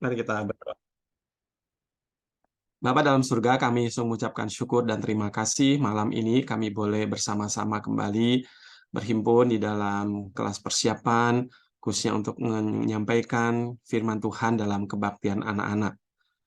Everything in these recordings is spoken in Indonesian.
Mari kita berdoa. Bapa dalam surga, kami mengucapkan syukur dan terima kasih malam ini kami boleh bersama-sama kembali berhimpun di dalam kelas persiapan, khususnya untuk menyampaikan firman Tuhan dalam kebaktian anak-anak.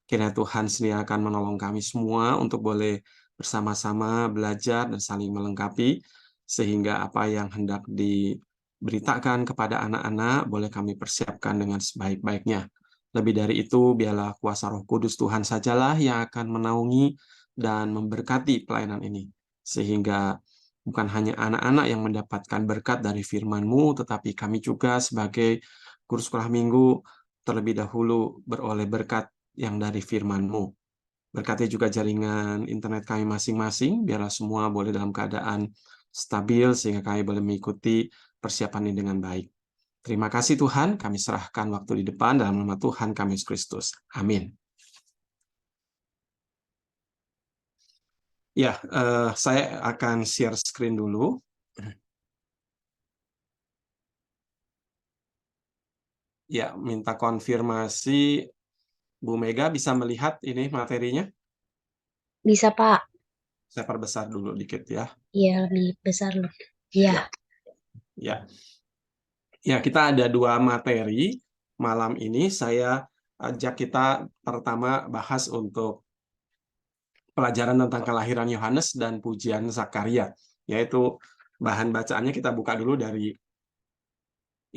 Kiranya Tuhan sendiri akan menolong kami semua untuk boleh bersama-sama belajar dan saling melengkapi, sehingga apa yang hendak diberitakan kepada anak-anak boleh kami persiapkan dengan sebaik-baiknya. Lebih dari itu, biarlah kuasa Roh Kudus Tuhan sajalah yang akan menaungi dan memberkati pelayanan ini. Sehingga bukan hanya anak-anak yang mendapatkan berkat dari firman-Mu, tetapi kami juga sebagai guru sekolah minggu terlebih dahulu beroleh berkat yang dari firman-Mu. Berkati juga jaringan internet kami masing-masing, biarlah semua boleh dalam keadaan stabil sehingga kami boleh mengikuti persiapan ini dengan baik. Terima kasih Tuhan, kami serahkan waktu di depan dalam nama Tuhan kami Yesus Kristus. Amin. Ya, saya akan share screen dulu. Ya, minta konfirmasi. Bu Mega bisa melihat ini materinya? Bisa, Pak. Saya perbesar dulu dikit ya. Iya, lebih besar loh. Iya. Ya. Ya, kita ada dua materi malam ini. Saya ajak kita pertama bahas untuk pelajaran tentang kelahiran Yohanes dan pujian Zakaria, yaitu bahan bacaannya kita buka dulu dari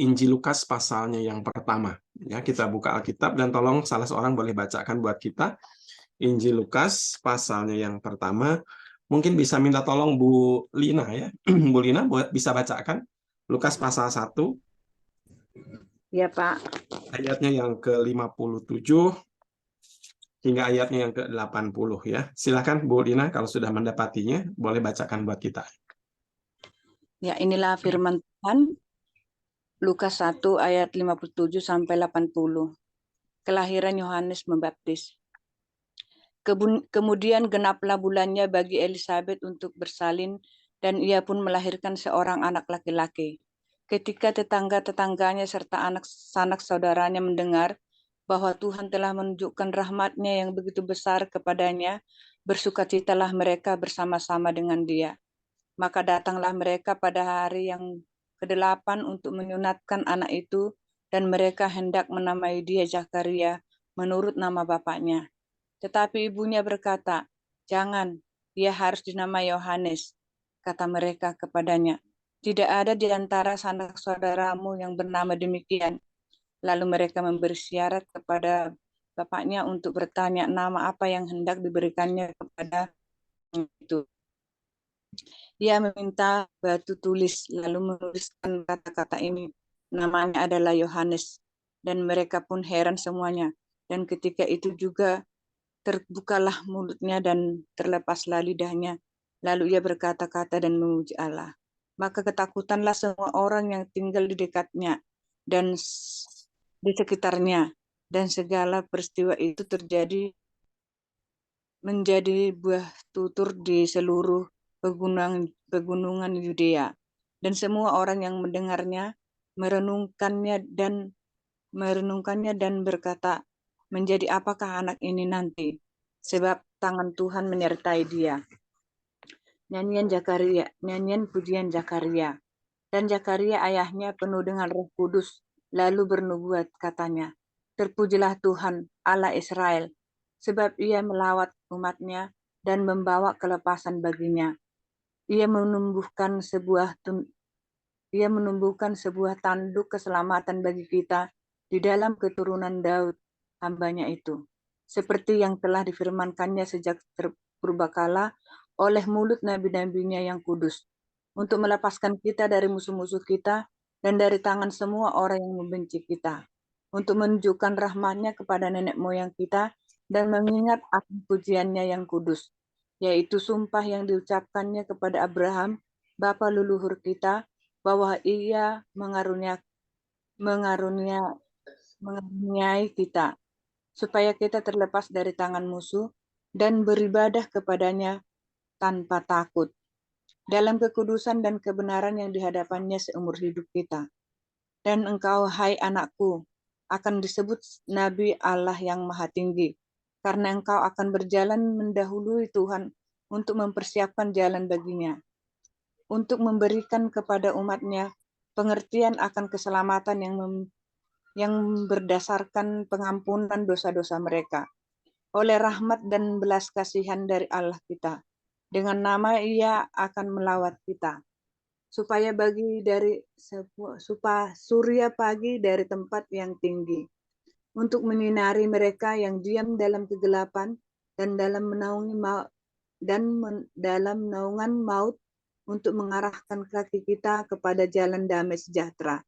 Injil Lukas pasalnya yang pertama. Ya, kita buka Alkitab dan tolong salah seorang boleh bacakan buat kita Injil Lukas pasalnya yang pertama. Mungkin bisa minta tolong Bu Lina ya. Bu Lina buat bisa bacakan Lukas pasal 1 Ya, Pak. ayatnya yang ke-57 hingga ayatnya yang ke-80 ya. Silakan Bu Lina kalau sudah mendapatinya boleh bacakan buat kita. Ya, inilah firman Tuhan. Lukas 1 ayat 57 sampai 80. Kelahiran Yohanes Pembaptis. Kemudian genaplah bulannya bagi Elisabet untuk bersalin dan ia pun melahirkan seorang anak laki-laki. Ketika tetangga-tetangganya serta anak-anak saudaranya mendengar bahwa Tuhan telah menunjukkan rahmat-Nya yang begitu besar kepadanya, bersukacitalah mereka bersama-sama dengan dia. Maka datanglah mereka pada hari yang ke-8 untuk menyunatkan anak itu, dan mereka hendak menamai dia Zakaria menurut nama bapaknya. Tetapi ibunya berkata, "Jangan, dia harus dinamai Yohanes." Kata mereka kepadanya, "Tidak ada di antara sanak saudaramu yang bernama demikian." Lalu mereka memberi syarat kepada bapaknya untuk bertanya nama apa yang hendak diberikannya kepada itu. Dia meminta batu tulis, lalu menuliskan kata-kata ini. Namanya adalah Yohanes. Dan mereka pun heran semuanya. Dan ketika itu juga terbukalah mulutnya dan terlepaslah lidahnya. Lalu ia berkata-kata dan memuji Allah. Maka ketakutanlah semua orang yang tinggal di dekatnya dan di sekitarnya. Dan segala peristiwa itu terjadi menjadi buah tutur di seluruh pegunungan Yudea. Dan semua orang yang mendengarnya merenungkannya dan berkata, menjadi apakah anak ini nanti? Sebab tangan Tuhan menyertai dia. Nyanyian pujian Zakaria. Dan Zakaria ayahnya penuh dengan Roh Kudus, lalu bernubuat katanya, terpujilah Tuhan Allah Israel, sebab ia melawat umatnya dan membawa kelepasan baginya. Ia menumbuhkan sebuah tanduk keselamatan bagi kita di dalam keturunan Daud, hambanya itu. Seperti yang telah difirmankannya sejak purbakala oleh mulut nabi-nabinya yang kudus, untuk melepaskan kita dari musuh-musuh kita dan dari tangan semua orang yang membenci kita, untuk menunjukkan rahmat-Nya kepada nenek moyang kita dan mengingat akan pujiannya yang kudus, yaitu sumpah yang diucapkannya kepada Abraham, bapa leluhur kita, bahwa ia mengaruniai kita, supaya kita terlepas dari tangan musuh dan beribadah kepadanya tanpa takut, dalam kekudusan dan kebenaran yang dihadapannya seumur hidup kita. Dan engkau, hai anakku, akan disebut Nabi Allah yang Maha Tinggi, karena engkau akan berjalan mendahului Tuhan untuk mempersiapkan jalan baginya, untuk memberikan kepada umatnya pengertian akan keselamatan yang berdasarkan pengampunan dosa-dosa mereka, oleh rahmat dan belas kasihan dari Allah kita. Dengan nama Ia akan melawat kita, supaya surya pagi dari tempat yang tinggi, untuk menyinari mereka yang diam dalam kegelapan dan dalam naungan maut, untuk mengarahkan kaki kita kepada jalan damai sejahtera.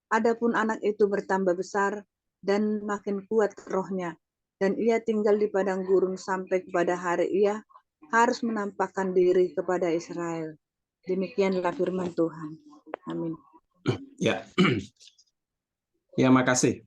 Adapun anak itu bertambah besar dan makin kuat rohnya, dan ia tinggal di padang gurun sampai kepada hari ia harus menampakkan diri kepada Israel. Demikianlah firman Tuhan. Amin. Ya, ya, makasih,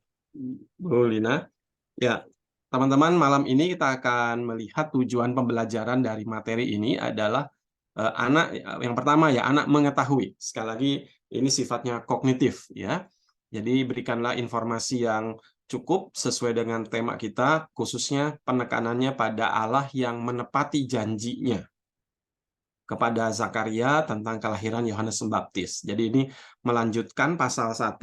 Bu Lina. Ya, teman-teman, malam ini kita akan melihat tujuan pembelajaran dari materi ini adalah anak, yang pertama ya, anak mengetahui. Sekali lagi, ini sifatnya kognitif, ya. Jadi berikanlah informasi yang cukup sesuai dengan tema kita, khususnya penekanannya pada Allah yang menepati janjinya kepada Zakaria tentang kelahiran Yohanes Pembaptis. Jadi ini melanjutkan pasal 1,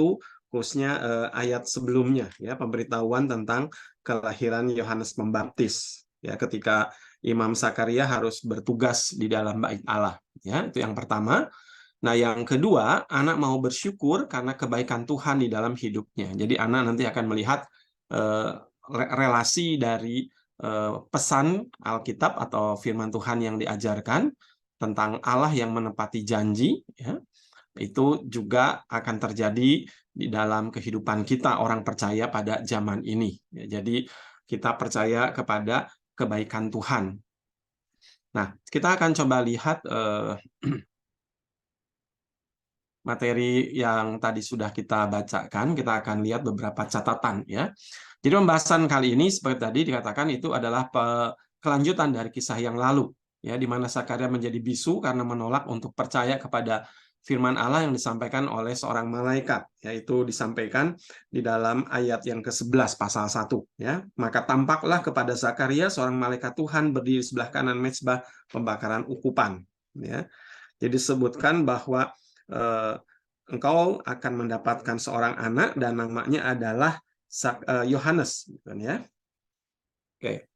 khususnya ayat sebelumnya, ya, pemberitahuan tentang kelahiran Yohanes Pembaptis, ya, ketika Imam Zakaria harus bertugas di dalam bait Allah, ya, itu yang pertama. Nah, yang kedua, anak mau bersyukur karena kebaikan Tuhan di dalam hidupnya. Jadi anak nanti akan melihat relasi dari pesan Alkitab atau firman Tuhan yang diajarkan tentang Allah yang menepati janji, ya, itu juga akan terjadi di dalam kehidupan kita orang percaya pada zaman ini. Ya, jadi kita percaya kepada kebaikan Tuhan. Nah, kita akan coba lihat materi yang tadi sudah kita bacakan. Kita akan lihat beberapa catatan, ya. Jadi pembahasan kali ini seperti tadi dikatakan itu adalah kelanjutan dari kisah yang lalu, ya, di mana Zakaria menjadi bisu karena menolak untuk percaya kepada firman Allah yang disampaikan oleh seorang malaikat, yaitu disampaikan di dalam ayat yang ke-11 pasal 1, ya. Maka tampaklah kepada Zakaria seorang malaikat Tuhan berdiri sebelah kanan mezbah pembakaran ukupan, ya. Jadi disebutkan bahwa engkau akan mendapatkan seorang anak dan namanya adalah Yohanes, ya. Oke.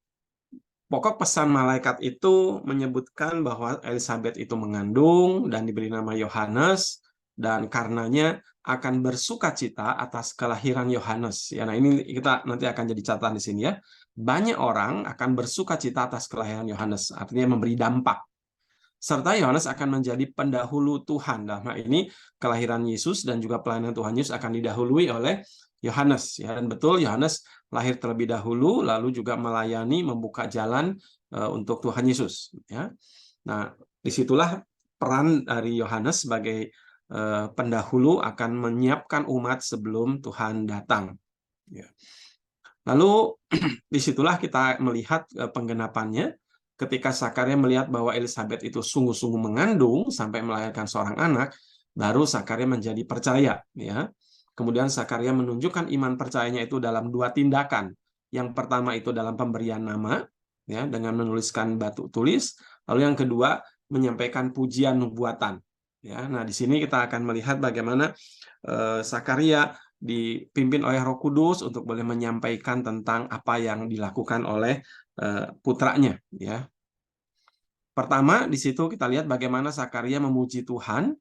Pokok pesan malaikat itu menyebutkan bahwa Elizabeth itu mengandung dan diberi nama Yohanes, dan karenanya akan bersukacita atas kelahiran Yohanes. Ya, nah ini kita nanti akan jadi catatan di sini, ya. Banyak orang akan bersukacita atas kelahiran Yohanes, artinya memberi dampak. Serta Yohanes akan menjadi pendahulu Tuhan. Dalam hal ini kelahiran Yesus dan juga pelayanan Tuhan Yesus akan didahului oleh Yohanes, ya. Dan betul, Yohanes lahir terlebih dahulu, lalu juga melayani, membuka jalan untuk Tuhan Yesus, ya. Nah, disitulah peran dari Yohanes sebagai pendahulu akan menyiapkan umat sebelum Tuhan datang, ya. Lalu disitulah kita melihat penggenapannya ketika Zakaria melihat bahwa Elizabeth itu sungguh-sungguh mengandung sampai melahirkan seorang anak, baru Zakaria menjadi percaya, ya. Kemudian Zakaria menunjukkan iman percayanya itu dalam 2 tindakan. Yang pertama itu dalam pemberian nama, ya, dengan menuliskan batu tulis. Lalu yang kedua menyampaikan pujian nubuatan, ya. Nah, di sini kita akan melihat bagaimana Zakaria dipimpin oleh Roh Kudus untuk boleh menyampaikan tentang apa yang dilakukan oleh putranya, ya. Pertama, di situ kita lihat bagaimana Zakaria memuji Tuhan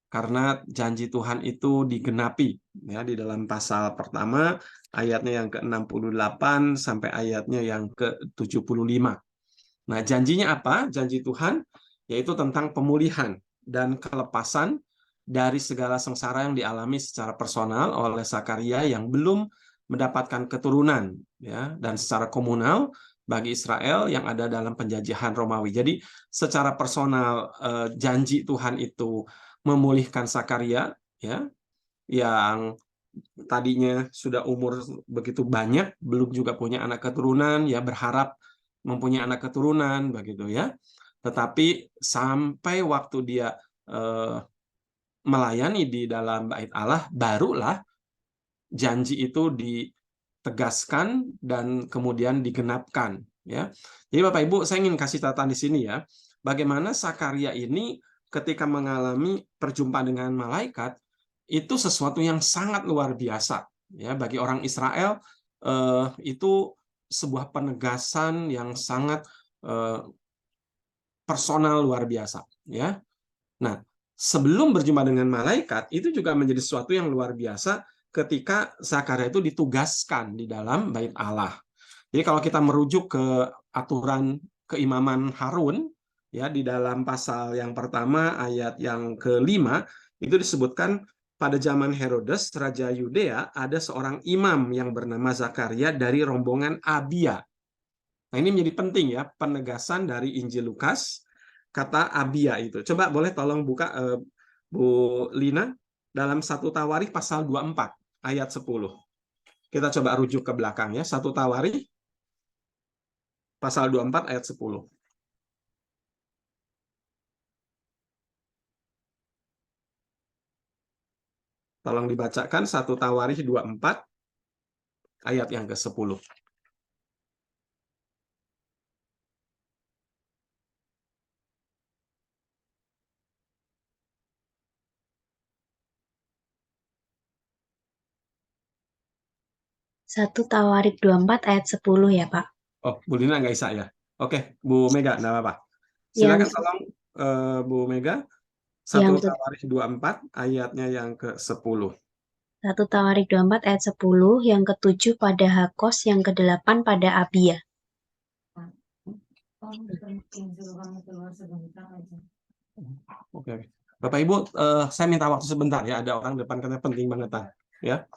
karena janji Tuhan itu digenapi, ya, di dalam pasal pertama ayatnya yang ke-68 sampai ayatnya yang ke-75. Nah, janjinya apa? Janji Tuhan yaitu tentang pemulihan dan kelepasan dari segala sengsara yang dialami secara personal oleh Zakaria yang belum mendapatkan keturunan, ya, dan secara komunal bagi Israel yang ada dalam penjajahan Romawi. Jadi secara personal janji Tuhan itu memulihkan Zakaria, ya, yang tadinya sudah umur begitu banyak, belum juga punya anak keturunan, ya, berharap mempunyai anak keturunan, begitu, ya. Tetapi sampai waktu dia melayani di dalam bait Allah, barulah janji itu ditegaskan dan kemudian digenapkan, ya. Jadi Bapak Ibu, saya ingin kasih catatan di sini ya, bagaimana Zakaria ini ketika mengalami perjumpaan dengan malaikat itu sesuatu yang sangat luar biasa, ya, bagi orang Israel. Itu sebuah penegasan yang sangat personal, luar biasa, ya. Nah, sebelum berjumpa dengan malaikat, itu juga menjadi sesuatu yang luar biasa ketika Zakaria itu ditugaskan di dalam bait Allah. Jadi kalau kita merujuk ke aturan keimaman Harun, ya, di dalam pasal yang pertama ayat yang kelima, itu disebutkan pada zaman Herodes, Raja Yudea, ada seorang imam yang bernama Zakaria dari rombongan Abia. Nah, ini menjadi penting ya, penegasan dari Injil Lukas, kata Abia itu. Coba boleh tolong buka Bu Lina, dalam 1 Tawarikh pasal 24 ayat 10. Kita coba rujuk ke belakang ya, 1 Tawarikh pasal 24 ayat 10. Tolong dibacakan 1 Tawarikh 24 ayat yang ke-10. Satu Tawarikh 24 ayat 10 ya, Pak. Oh, Bu Lina nggak bisa ya? Oke, Bu Mega, nggak apa-apa. Yang Silakan tolong Bu Mega, 1 yang Tawarikh 24 ayatnya yang ke-10. 1 Tawarikh 24 ayat 10, yang ke-7 pada Hakos, yang ke-8 pada Abia. Oke. Bapak Ibu, saya minta waktu sebentar ya, ada orang depan karena penting banget ya.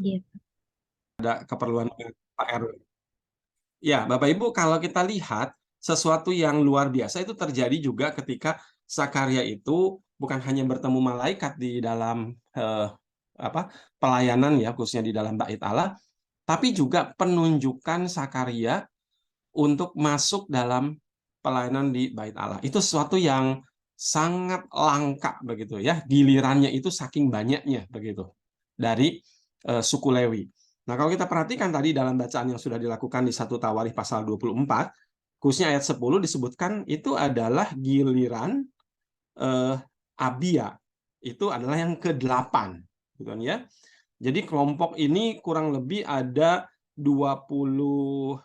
Iya. Ada keperluan Pak RW. Ya, Bapak Ibu, kalau kita lihat sesuatu yang luar biasa itu terjadi juga ketika Zakaria itu bukan hanya bertemu malaikat di dalam pelayanan ya, khususnya di dalam bait Allah, tapi juga penunjukan Zakaria untuk masuk dalam pelayanan di bait Allah. Itu sesuatu yang sangat langka begitu ya. Gilirannya itu saking banyaknya begitu dari suku Lewi. Nah, kalau kita perhatikan tadi dalam bacaan yang sudah dilakukan di 1 Tawarikh pasal 24, khususnya ayat 10 disebutkan itu adalah giliran Abia. Itu adalah yang ke-8, gitu kan ya. Jadi kelompok ini kurang lebih ada 24.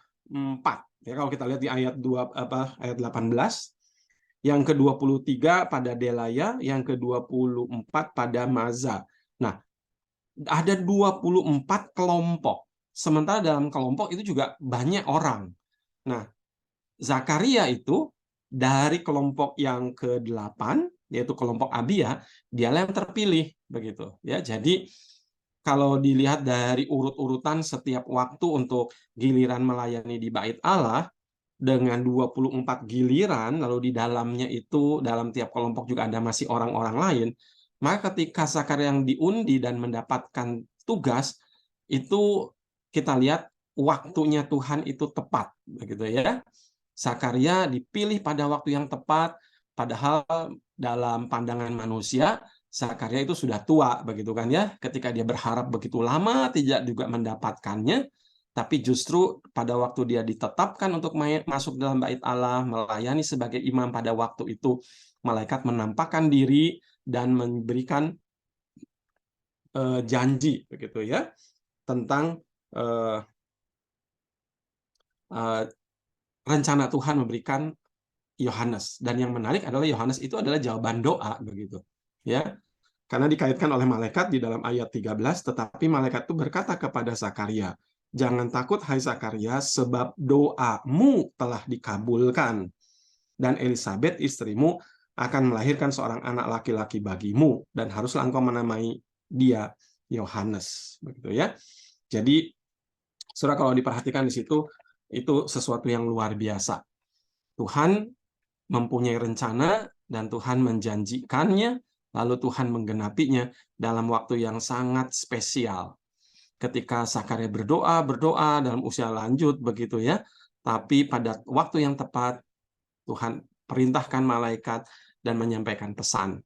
Ya, kalau kita lihat di ayat 18, yang ke-23 pada Delaya, yang ke-24 pada Maza. Nah, ada 24 kelompok. Sementara dalam kelompok itu juga banyak orang. Nah, Zakaria itu dari kelompok yang ke-8, yaitu kelompok Abia, dialah yang terpilih begitu ya. Jadi kalau dilihat dari urut-urutan setiap waktu untuk giliran melayani di bait Allah dengan 24 giliran, lalu di dalamnya itu dalam tiap kelompok juga ada masih orang-orang lain, maka ketika Zakaria yang diundi dan mendapatkan tugas, itu kita lihat waktunya Tuhan itu tepat begitu ya. Zakaria dipilih pada waktu yang tepat, padahal dalam pandangan manusia Zakaria itu sudah tua begitu kan ya. Ketika dia berharap begitu lama tidak juga mendapatkannya, tapi justru pada waktu dia ditetapkan untuk masuk dalam bait Allah, melayani sebagai imam pada waktu itu, malaikat menampakkan diri dan memberikan janji begitu ya tentang rencana Tuhan memberikan Yohanes. Dan yang menarik adalah Yohanes itu adalah jawaban doa begitu ya. Karena dikaitkan oleh malaikat di dalam ayat 13, tetapi malaikat itu berkata kepada Zakaria, "Jangan takut hai Zakaria, sebab doamu telah dikabulkan, dan Elisabet istrimu akan melahirkan seorang anak laki-laki bagimu, dan haruslah engkau menamai dia Yohanes." Begitu ya. Jadi, saudara, kalau diperhatikan di situ, itu sesuatu yang luar biasa. Tuhan mempunyai rencana dan Tuhan menjanjikannya, lalu Tuhan menggenapinya dalam waktu yang sangat spesial. Ketika Zakaria berdoa dalam usia lanjut begitu ya, tapi pada waktu yang tepat Tuhan perintahkan malaikat dan menyampaikan pesan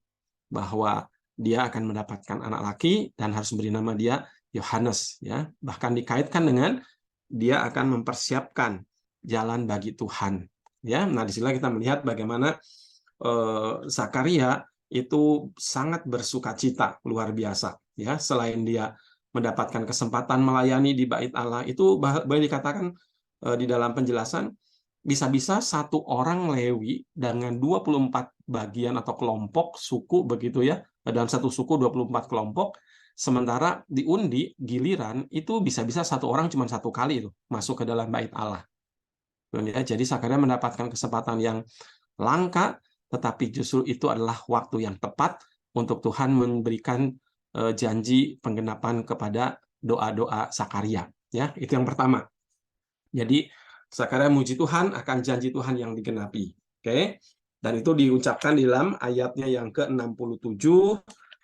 bahwa dia akan mendapatkan anak laki dan harus beri nama dia Yohanes, ya. Bahkan dikaitkan dengan dia akan mempersiapkan jalan bagi Tuhan, ya. Nah, di sini kita melihat bagaimana Zakaria itu sangat bersukacita luar biasa, ya. Selain dia mendapatkan kesempatan melayani di bait Allah, itu boleh dikatakan di dalam penjelasan bisa-bisa satu orang Lewi dengan 24 bagian atau kelompok suku begitu ya, dalam satu suku 24 kelompok, sementara diundi giliran itu bisa-bisa satu orang cuma satu kali itu masuk ke dalam bait Allah. Ya, jadi Zakaria mendapatkan kesempatan yang langka, tetapi justru itu adalah waktu yang tepat untuk Tuhan memberikan janji penggenapan kepada doa-doa Zakaria. Ya, itu yang pertama. Jadi Zakaria memuji Tuhan akan janji Tuhan yang digenapi. Oke. Dan itu diucapkan di dalam ayatnya yang ke-67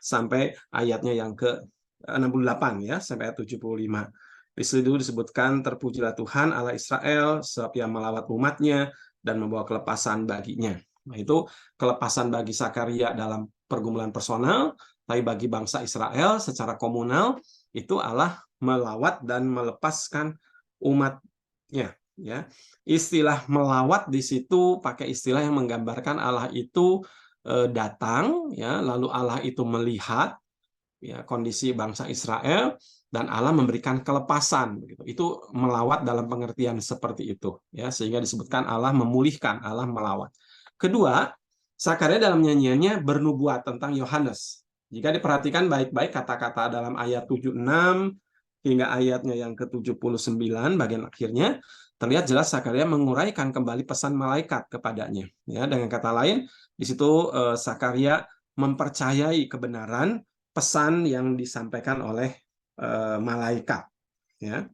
sampai ayatnya yang ke-68 ya, sampai ayat 75. Di situ disebutkan terpujilah Tuhan Allah Israel sebab ia melawat umatnya dan membawa kelepasan baginya. Nah, itu kelepasan bagi Zakaria dalam pergumulan personal, tapi bagi bangsa Israel secara komunal itu Allah melawat dan melepaskan umatnya. Ya, istilah melawat di situ pakai istilah yang menggambarkan Allah itu datang, ya, lalu Allah itu melihat ya kondisi bangsa Israel dan Allah memberikan kelepasan, begitu. Itu melawat dalam pengertian seperti itu, ya, sehingga disebutkan Allah memulihkan, Allah melawat. Kedua, Zakaria dalam nyanyiannya bernubuat tentang Yohanes. Jika diperhatikan baik-baik kata-kata dalam ayat 76 hingga ayatnya yang ke-79 bagian akhirnya, terlihat jelas Zakaria menguraikan kembali pesan malaikat kepadanya. Ya, dengan kata lain, di situ Zakaria mempercayai kebenaran pesan yang disampaikan oleh malaikat. Ya,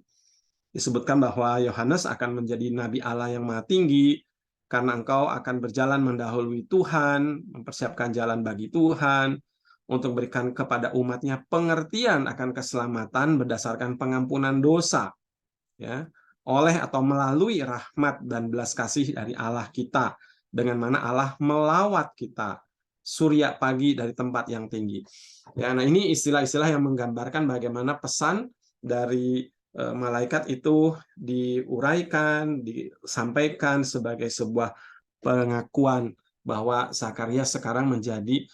disebutkan bahwa Yohanes akan menjadi nabi Allah yang maha tinggi karena engkau akan berjalan mendahului Tuhan, mempersiapkan jalan bagi Tuhan untuk berikan kepada umatnya pengertian akan keselamatan berdasarkan pengampunan dosa. Ya, oleh atau melalui rahmat dan belas kasih dari Allah kita, dengan mana Allah melawat kita surya pagi dari tempat yang tinggi. Ya, nah ini istilah-istilah yang menggambarkan bagaimana pesan dari malaikat itu diuraikan, disampaikan sebagai sebuah pengakuan bahwa Zakaria sekarang menjadi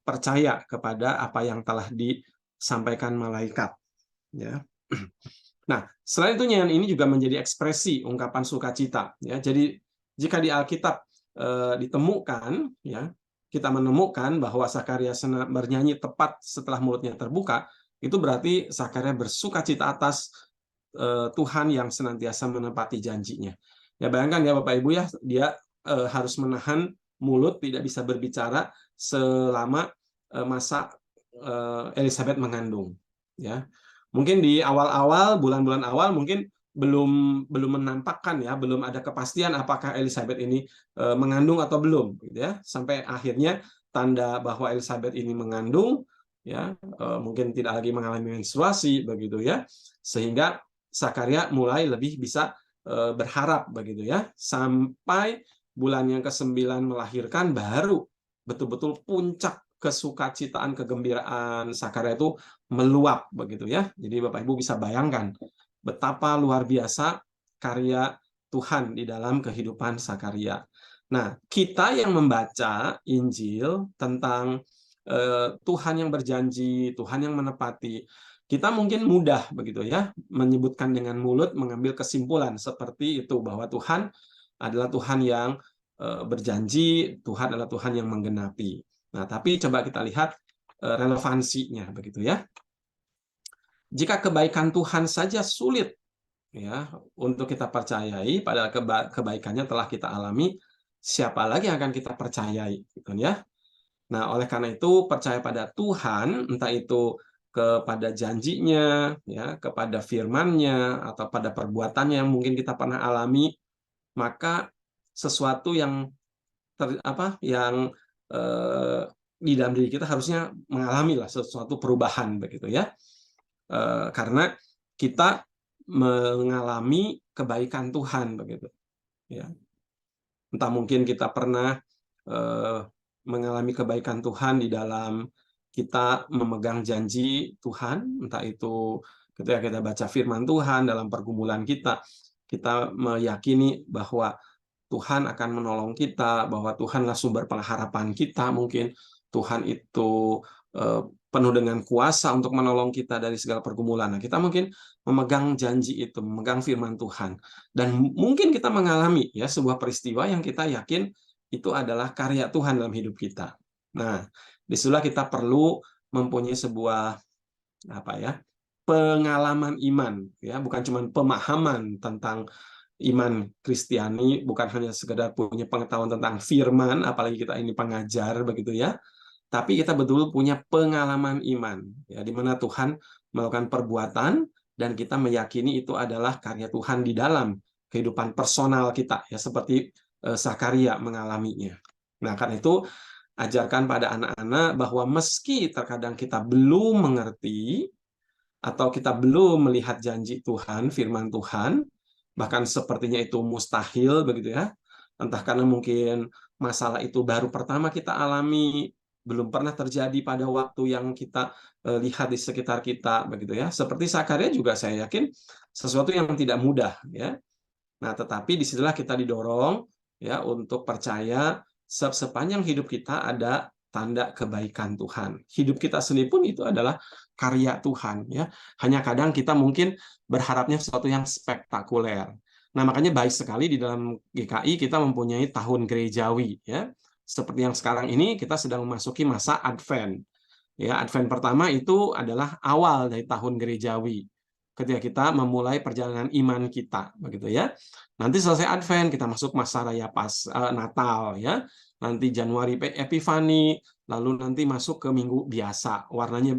percaya kepada apa yang telah disampaikan malaikat. Ya. Nah, selain itu nyanyian ini juga menjadi ekspresi ungkapan sukacita. Ya, jadi jika di Alkitab ditemukan, ya, kita menemukan bahwa Zakaria bernyanyi tepat setelah mulutnya terbuka, itu berarti Zakaria bersukacita atas Tuhan yang senantiasa menepati janjinya. Ya, bayangkan ya Bapak Ibu ya, dia harus menahan mulut, tidak bisa berbicara selama masa Elizabeth mengandung. Ya, mungkin di awal-awal, bulan-bulan awal mungkin belum menampakkan ya, belum ada kepastian apakah Elizabeth ini mengandung atau belum, gitu ya. Sampai akhirnya tanda bahwa Elizabeth ini mengandung, ya, mungkin tidak lagi mengalami menstruasi, begitu ya, sehingga Zakaria mulai lebih bisa berharap, begitu ya, sampai bulan yang ke-9 melahirkan, baru betul-betul puncak kesukacitaan, kegembiraan Zakaria itu meluap, begitu ya. Jadi Bapak Ibu bisa bayangkan betapa luar biasa karya Tuhan di dalam kehidupan Zakaria. Nah, kita yang membaca Injil tentang Tuhan yang berjanji, Tuhan yang menepati, kita mungkin mudah begitu ya menyebutkan dengan mulut, mengambil kesimpulan seperti itu bahwa Tuhan adalah Tuhan yang berjanji, Tuhan adalah Tuhan yang menggenapi. Nah, tapi coba kita lihat relevansinya begitu ya. Jika kebaikan Tuhan saja sulit ya untuk kita percayai, padahal kebaikannya telah kita alami, siapa lagi yang akan kita percayai, gitu ya. Nah, oleh karena itu percaya pada Tuhan, entah itu kepada janjinya, ya, kepada firman-Nya, atau pada perbuatannya yang mungkin kita pernah alami, maka sesuatu yang di dalam diri kita harusnya mengalami lah sesuatu perubahan begitu ya, karena kita mengalami kebaikan Tuhan begitu ya. Entah mungkin kita pernah mengalami kebaikan Tuhan di dalam kita memegang janji Tuhan, entah itu ketika kita baca firman Tuhan dalam pergumulan kita meyakini bahwa Tuhan akan menolong kita, bahwa Tuhanlah sumber pengharapan kita, mungkin Tuhan itu penuh dengan kuasa untuk menolong kita dari segala pergumulan. Nah, kita mungkin memegang janji itu, memegang firman Tuhan. Dan mungkin kita mengalami ya sebuah peristiwa yang kita yakin itu adalah karya Tuhan dalam hidup kita. Nah, disitulah kita perlu mempunyai sebuah pengalaman iman, ya, bukan cuma pemahaman tentang iman Kristiani, bukan hanya sekedar punya pengetahuan tentang firman, apalagi kita ini pengajar begitu ya, tapi kita betul punya pengalaman iman, ya, di mana Tuhan melakukan perbuatan dan kita meyakini itu adalah karya Tuhan di dalam kehidupan personal kita, ya, seperti Zakaria mengalaminya. Nah, karena itu ajarkan pada anak-anak bahwa meski terkadang kita belum mengerti atau kita belum melihat janji Tuhan, firman Tuhan, bahkan sepertinya itu mustahil begitu ya, entah karena mungkin masalah itu baru pertama kita alami, belum pernah terjadi pada waktu yang kita lihat di sekitar kita begitu ya. Seperti Zakaria juga saya yakin sesuatu yang tidak mudah ya. Nah, tetapi disitulah kita didorong ya untuk percaya sepanjang hidup kita ada tanda kebaikan Tuhan. Hidup kita sendiri pun itu adalah karya Tuhan ya. Hanya kadang kita mungkin berharapnya sesuatu yang spektakuler. Nah, makanya baik sekali di dalam GKI kita mempunyai tahun gerejawi ya. Seperti yang sekarang ini kita sedang memasuki masa Advent. Ya, Advent pertama itu adalah awal dari tahun gerejawi. Ketika kita memulai perjalanan iman kita, begitu ya. Nanti selesai Advent kita masuk masa raya Natal ya. Nanti Januari Epifani, lalu nanti masuk ke minggu biasa, warnanya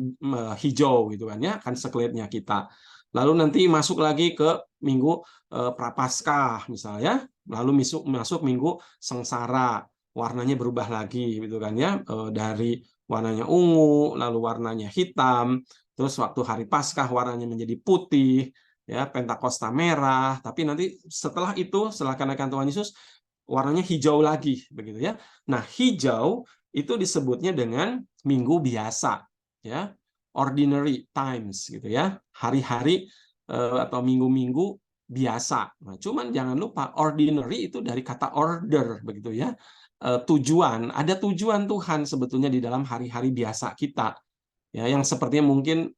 hijau gitu kan ya, kan sekelilingnya kita. Lalu nanti masuk lagi ke minggu Prapaskah misalnya, lalu masuk minggu Sengsara, warnanya berubah lagi gitu kan ya, dari warnanya ungu, lalu warnanya hitam, terus waktu hari Paskah warnanya menjadi putih, ya, Pentakosta merah, tapi nanti setelah itu, setelah kenaikan Tuhan Yesus, warnanya hijau lagi, begitu ya. Nah, hijau itu disebutnya dengan minggu biasa, ya, ordinary times, gitu ya, hari-hari atau minggu-minggu biasa. Nah, cuman jangan lupa ordinary itu dari kata order, begitu ya. Tujuan, ada tujuan Tuhan sebetulnya di dalam hari-hari biasa kita, ya, yang sepertinya mungkin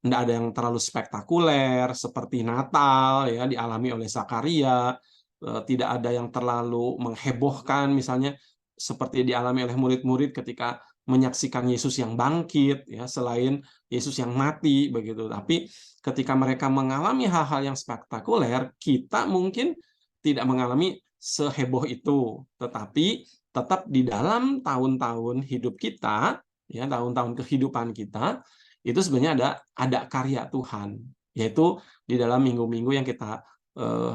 tidak ada yang terlalu spektakuler seperti Natal ya dialami oleh Zakaria, tidak ada yang terlalu menghebohkan misalnya seperti dialami oleh murid-murid ketika menyaksikan Yesus yang bangkit ya, selain Yesus yang mati begitu. Tapi ketika mereka mengalami hal-hal yang spektakuler, kita mungkin tidak mengalami seheboh itu, tetapi tetap di dalam tahun-tahun hidup kita ya, tahun-tahun kehidupan kita itu sebenarnya ada karya Tuhan, yaitu di dalam minggu-minggu yang kita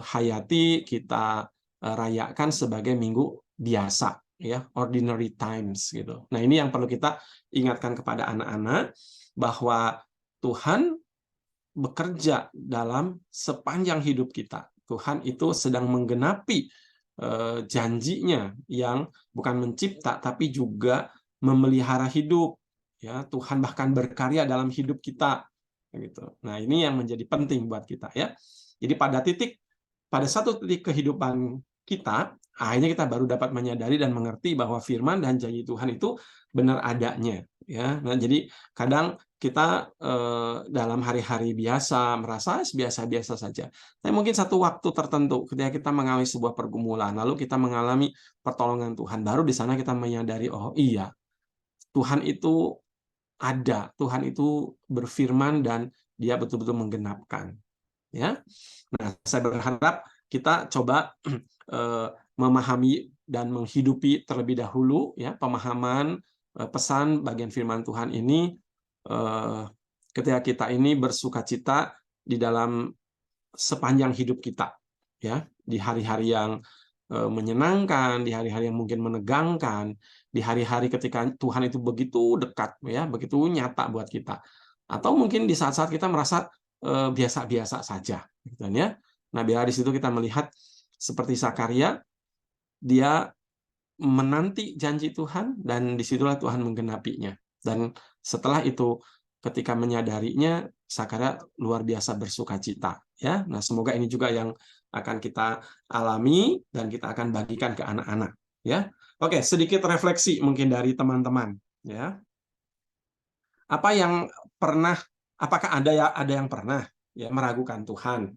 hayati, kita rayakan sebagai minggu biasa ya, ordinary times gitu. Nah, ini yang perlu kita ingatkan kepada anak-anak bahwa Tuhan bekerja dalam sepanjang hidup kita. Tuhan itu sedang menggenapi janjinya yang bukan mencipta tapi juga memelihara hidup. Ya, Tuhan bahkan berkarya dalam hidup kita. Gitu. Nah, ini yang menjadi penting buat kita ya. Jadi pada satu titik kehidupan kita, akhirnya kita baru dapat menyadari dan mengerti bahwa firman dan janji Tuhan itu benar adanya. Ya, nah, jadi kadang kita dalam hari-hari biasa merasa biasa-biasa saja. Tapi mungkin satu waktu tertentu ketika kita mengalami sebuah pergumulan, lalu kita mengalami pertolongan Tuhan, baru di sana kita menyadari, oh iya, Tuhan itu ada, Tuhan itu berfirman dan Dia betul-betul menggenapkan. Ya, nah saya berharap kita coba memahami dan menghidupi terlebih dahulu ya pemahaman pesan bagian firman Tuhan ini ketika kita ini bersukacita di dalam sepanjang hidup kita ya, di hari-hari yang menyenangkan, di hari-hari yang mungkin menegangkan, di hari-hari ketika Tuhan itu begitu dekat ya, begitu nyata buat kita, atau mungkin di saat-saat kita merasa biasa-biasa saja gitu ya. Nah, biar di situ kita melihat seperti Zakaria, dia menanti janji Tuhan, dan disitulah Tuhan menggenapinya. Dan setelah itu, ketika menyadarinya, Sakaria luar biasa bersukacita. Ya, nah semoga ini juga yang akan kita alami dan kita akan bagikan ke anak-anak. Ya, oke, sedikit refleksi mungkin dari teman-teman. Ya, apa yang pernah? Apakah ada yang pernah ya meragukan Tuhan?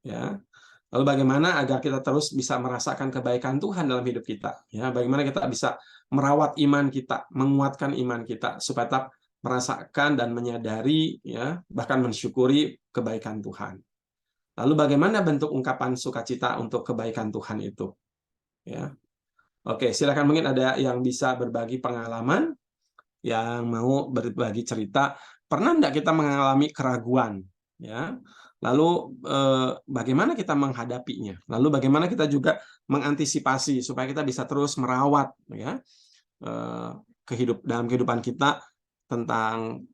Ya, lalu bagaimana agar kita terus bisa merasakan kebaikan Tuhan dalam hidup kita? Ya, bagaimana kita bisa merawat iman kita, menguatkan iman kita supaya tetap merasakan dan menyadari, ya, bahkan mensyukuri kebaikan Tuhan. Lalu bagaimana bentuk ungkapan sukacita untuk kebaikan Tuhan itu? Ya, oke, silakan mungkin ada yang bisa berbagi pengalaman, yang mau berbagi cerita. Pernah enggak kita mengalami keraguan? Ya, lalu bagaimana kita menghadapinya? Lalu bagaimana kita juga mengantisipasi supaya kita bisa terus merawat, ya, dalam kehidupan kita tentang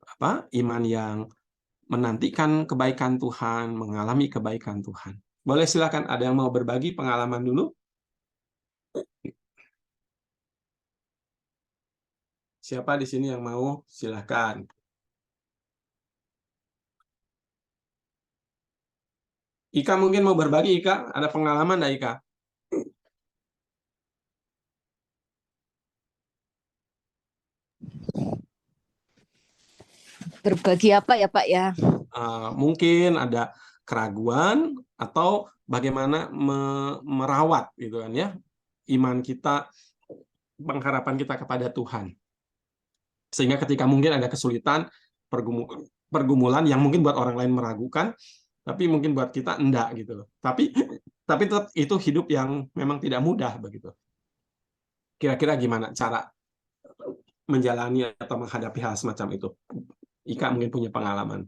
iman yang menantikan kebaikan Tuhan, mengalami kebaikan Tuhan. Boleh silakan, ada yang mau berbagi pengalaman dulu? Siapa di sini yang mau? Silakan. Ika mungkin mau berbagi, Ika? Ada pengalaman enggak, Ika? Berbagi apa ya Pak ya? Mungkin ada keraguan atau bagaimana merawat gitu kan ya iman kita, pengharapan kita kepada Tuhan, sehingga ketika mungkin ada kesulitan, pergumulan yang mungkin buat orang lain meragukan, tapi mungkin buat kita enggak gitu loh. Tapi tetap itu hidup yang memang tidak mudah begitu. Kira-kira gimana cara menjalani atau menghadapi hal semacam itu? Ika mungkin punya pengalaman.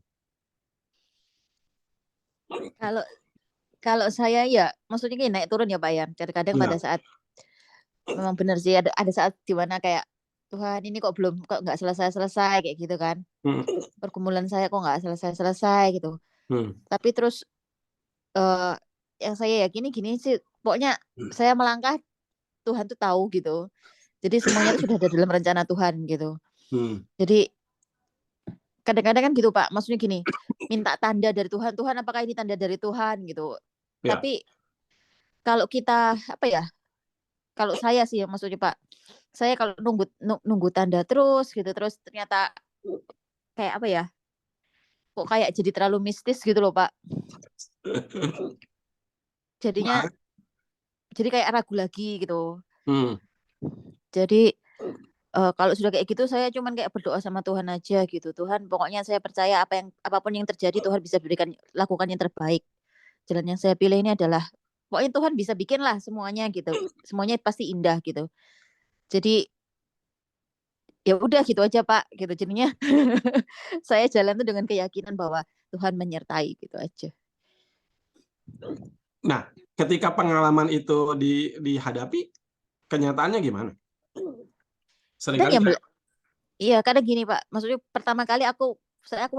Kalau saya ya, maksudnya kayak naik turun ya Pak ya. Kadang-kadang pada saat memang benar sih ada saat dimana kayak Tuhan ini kok nggak selesai kayak gitu kan. Pergumulan saya kok nggak selesai gitu. Tapi terus yang saya yakini gini sih, pokoknya saya melangkah Tuhan tuh tahu gitu. Jadi semuanya itu sudah ada dalam rencana Tuhan gitu. Jadi kadang-kadang kan gitu Pak, maksudnya gini, minta tanda dari Tuhan, Tuhan apakah ini tanda dari Tuhan gitu. Ya. Tapi kalau kita kalau saya sih maksudnya Pak, saya kalau nunggu tanda terus gitu, terus ternyata kayak kok kayak jadi terlalu mistis gitu loh Pak. Jadinya jadi kayak ragu lagi gitu. Jadi kalau sudah kayak gitu saya cuman kayak berdoa sama Tuhan aja gitu. Tuhan, pokoknya saya percaya apapun yang terjadi Tuhan bisa lakukan yang terbaik. Jalan yang saya pilih ini adalah pokoknya Tuhan bisa bikin lah semuanya gitu. Semuanya pasti indah gitu. Jadi ya udah gitu aja Pak gitu. Jadinya saya jalan tuh dengan keyakinan bahwa Tuhan menyertai gitu aja. Nah, ketika pengalaman itu dihadapi, kenyataannya gimana? Iya, kadang gini Pak, maksudnya pertama kali aku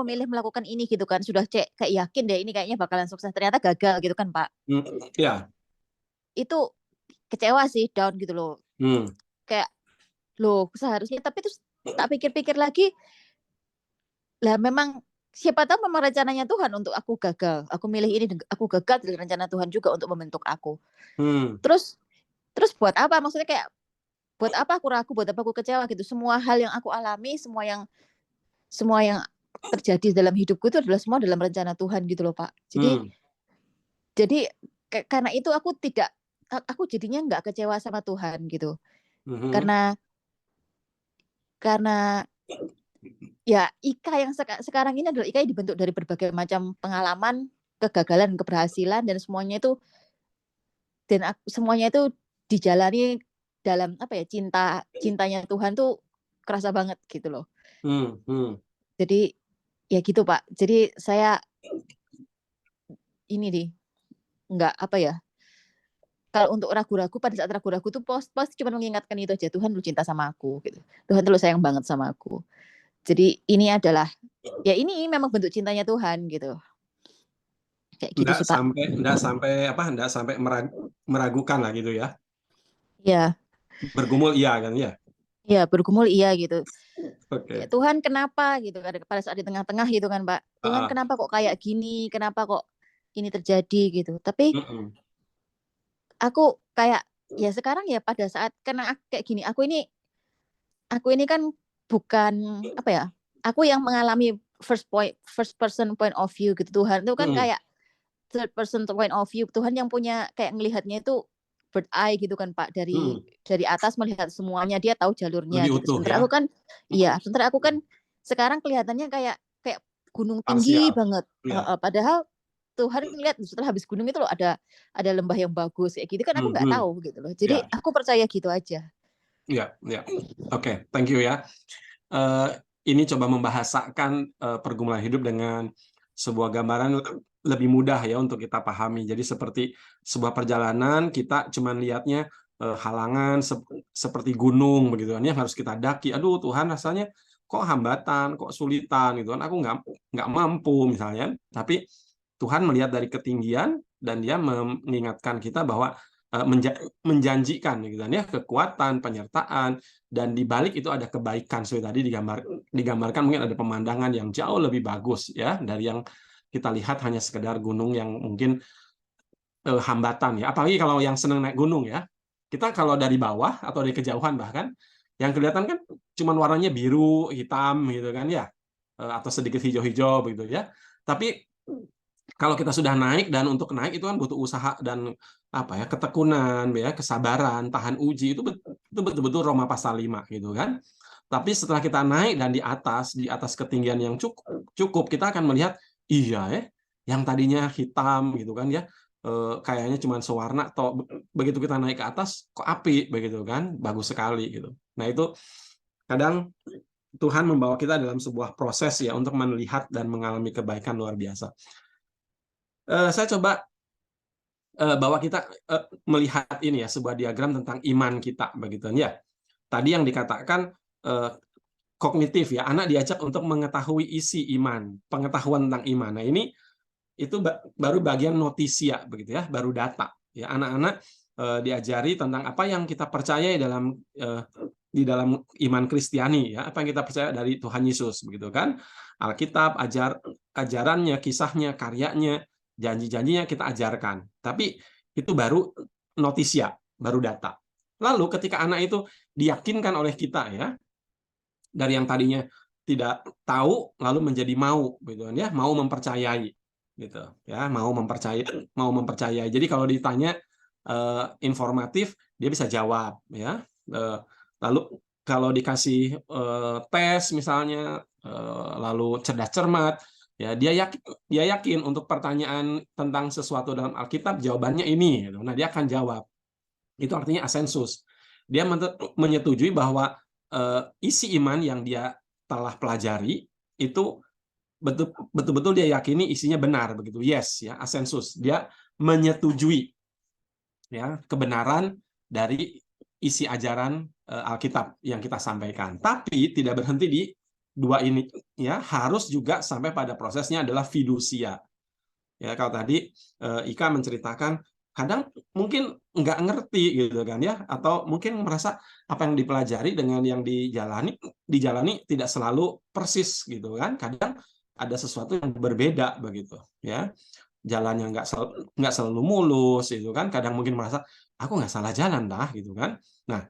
memilih melakukan ini gitu kan, sudah kayak yakin deh ini kayaknya bakalan sukses, ternyata gagal gitu kan Pak. Iya. Itu kecewa sih, down gitu loh. Kayak loh seharusnya, tapi terus tak pikir-pikir lagi, lah memang siapa tahu memang rencananya Tuhan untuk aku gagal. Aku milih ini, aku gagal dari rencana Tuhan juga untuk membentuk aku. Terus buat apa? Maksudnya kayak buat apa aku ragu, buat apa aku kecewa gitu. Semua hal yang aku alami, semua yang terjadi dalam hidupku itu adalah semua dalam rencana Tuhan gitu loh Pak. Jadi karena itu aku jadinya nggak kecewa sama Tuhan gitu. Karena ya Ika yang sekarang ini adalah Ika yang dibentuk dari berbagai macam pengalaman, kegagalan, keberhasilan, dan semuanya itu dijalani dalam cintanya Tuhan tuh kerasa banget gitu loh. Jadi ya gitu Pak. Jadi saya ini nih nggak kalau untuk ragu-ragu, pada saat ragu-ragu tuh pasti cuma mengingatkan itu aja, Tuhan lu cinta sama aku gitu. Tuhan lu sayang banget sama aku. Jadi ini adalah ya ini memang bentuk cintanya Tuhan gitu. Kayak gitu sih Pak. Enggak sampai meragukan lah gitu ya. Iya. Bergumul iya kan ya. Ya, bergumul iya gitu. Ya, Oke. Tuhan kenapa gitu kan pada saat di tengah-tengah gitu kan Pak. Tuhan Ah, kenapa kok kayak gini? Kenapa kok ini terjadi gitu. Tapi mm-mm. aku kayak ya sekarang ya pada saat kena kayak gini aku ini kan bukan apa ya? Aku yang mengalami first person point of view gitu. Tuhan itu kan Mm-mm. kayak third person point of view. Tuhan yang punya kayak ngelihatnya itu bird eye gitu kan Pak, Mm-mm. dari atas melihat semuanya, dia tahu jalurnya Lebih gitu. utuh ya. Sementara aku kan sekarang kelihatannya kayak kayak gunung tinggi Parsial. banget. Ya. Padahal Tuhan lihat setelah habis gunung itu loh ada lembah yang bagus kayak gitu kan aku nggak Mhm. tahu gitu loh. Jadi Ya, aku percaya gitu aja. ya, ya. Oke, thank you ya. Eh, ini coba membahasakan pergumulan hidup dengan sebuah gambaran lebih mudah ya untuk kita pahami. Jadi seperti sebuah perjalanan kita cuman lihatnya halangan seperti gunung begitu kan yang harus kita daki. Aduh Tuhan rasanya kok hambatan, kok sulitan gitu kan. Aku nggak mampu misalnya. Tapi Tuhan melihat dari ketinggian dan dia mengingatkan kita bahwa menjanjikan gitu kan ya kekuatan, penyertaan, dan di balik itu ada kebaikan. So tadi digambarkan mungkin ada pemandangan yang jauh lebih bagus ya dari yang kita lihat hanya sekedar gunung yang mungkin hambatan ya. Apalagi kalau yang senang naik gunung ya. Kita kalau dari bawah atau dari kejauhan bahkan yang kelihatan kan cuman warnanya biru, hitam gitu kan ya. Atau sedikit hijau-hijau begitu ya. Tapi kalau kita sudah naik dan untuk naik itu kan butuh usaha dan apa ya ketekunan ya kesabaran tahan uji itu betul-betul Roma pasal 5 gitu kan. Tapi setelah kita naik dan di atas ketinggian yang cukup kita akan melihat iya ya yang tadinya hitam gitu kan ya kayaknya cuma sewarna atau begitu kita naik ke atas kok api begitu kan bagus sekali gitu. Nah itu kadang Tuhan membawa kita dalam sebuah proses ya untuk melihat dan mengalami kebaikan luar biasa. Saya coba bahwa kita melihat ini ya sebuah diagram tentang iman kita begitu ya. Tadi yang dikatakan kognitif ya, anak diajak untuk mengetahui isi iman, pengetahuan tentang iman. Nah, ini itu baru bagian notisia begitu ya, baru data. Ya, anak-anak diajari tentang apa yang kita percaya di dalam iman Kristiani ya, apa yang kita percaya dari Tuhan Yesus begitu kan. Alkitab, ajarannya, kisahnya, karyanya, janji-janjinya kita ajarkan. Tapi itu baru notisia, baru data. Lalu ketika anak itu diyakinkan oleh kita ya, dari yang tadinya tidak tahu lalu menjadi mau gitu kan ya, mau mempercayai gitu ya, mau mempercayai. Jadi kalau ditanya informatif dia bisa jawab ya. Lalu kalau dikasih tes misalnya lalu cerdas cermat ya dia yakin untuk pertanyaan tentang sesuatu dalam Alkitab jawabannya ini gitu. Nah, dia akan jawab. Itu artinya asensus. Dia menyetujui bahwa isi iman yang dia telah pelajari itu betul-betul dia yakini isinya benar begitu. Yes ya, asensus. Dia menyetujui ya kebenaran dari isi ajaran Alkitab yang kita sampaikan. Tapi tidak berhenti di dua ini ya, harus juga sampai pada prosesnya adalah fidusia. Ya, kalau tadi Ika menceritakan kadang mungkin nggak ngerti gitu kan ya, atau mungkin merasa apa yang dipelajari dengan yang dijalani tidak selalu persis gitu kan. Kadang ada sesuatu yang berbeda begitu ya. Jalannya nggak selalu mulus gitu kan. Kadang mungkin merasa aku nggak salah jalan dah gitu kan. Nah,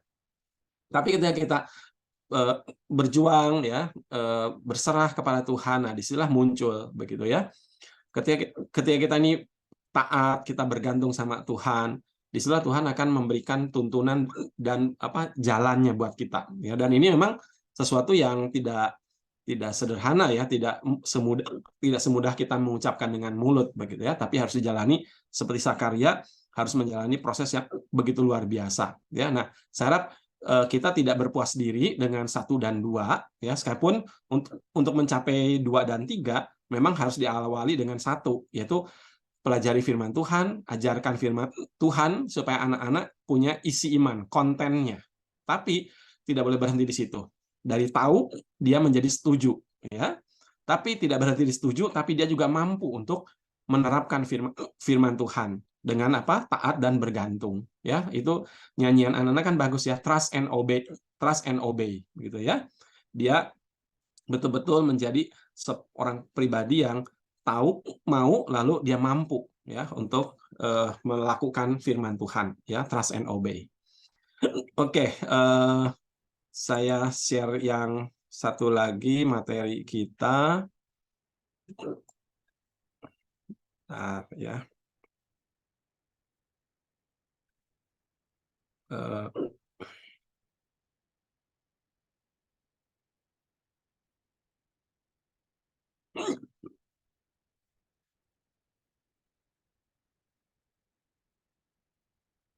tapi ketika kita berjuang ya, berserah kepada Tuhan, nah disinilah muncul begitu ya. Ketika kita ini taat, kita bergantung sama Tuhan, disitulah Tuhan akan memberikan tuntunan dan jalannya buat kita. Ya, dan ini memang sesuatu yang tidak sederhana ya, tidak semudah kita mengucapkan dengan mulut begitu ya, tapi harus dijalani seperti Sakaria harus menjalani proses yang begitu luar biasa. Ya, nah saya harap kita tidak berpuas diri dengan 1 dan 2 ya, sekalipun untuk mencapai 2 dan 3 memang harus diawali dengan 1, yaitu pelajari firman Tuhan, ajarkan firman Tuhan supaya anak-anak punya isi iman, kontennya. Tapi tidak boleh berhenti di situ. Dari tahu dia menjadi setuju ya. Tapi tidak berhenti di setuju, tapi dia juga mampu untuk menerapkan firman Tuhan dengan taat dan bergantung. ya. Itu nyanyian anak-anak kan bagus ya, trust and obey gitu ya. Dia betul-betul menjadi seorang pribadi yang tahu, mau, lalu dia mampu ya untuk melakukan firman Tuhan ya, trust and obey. Oke, saya share yang satu lagi materi kita. Nah, ya.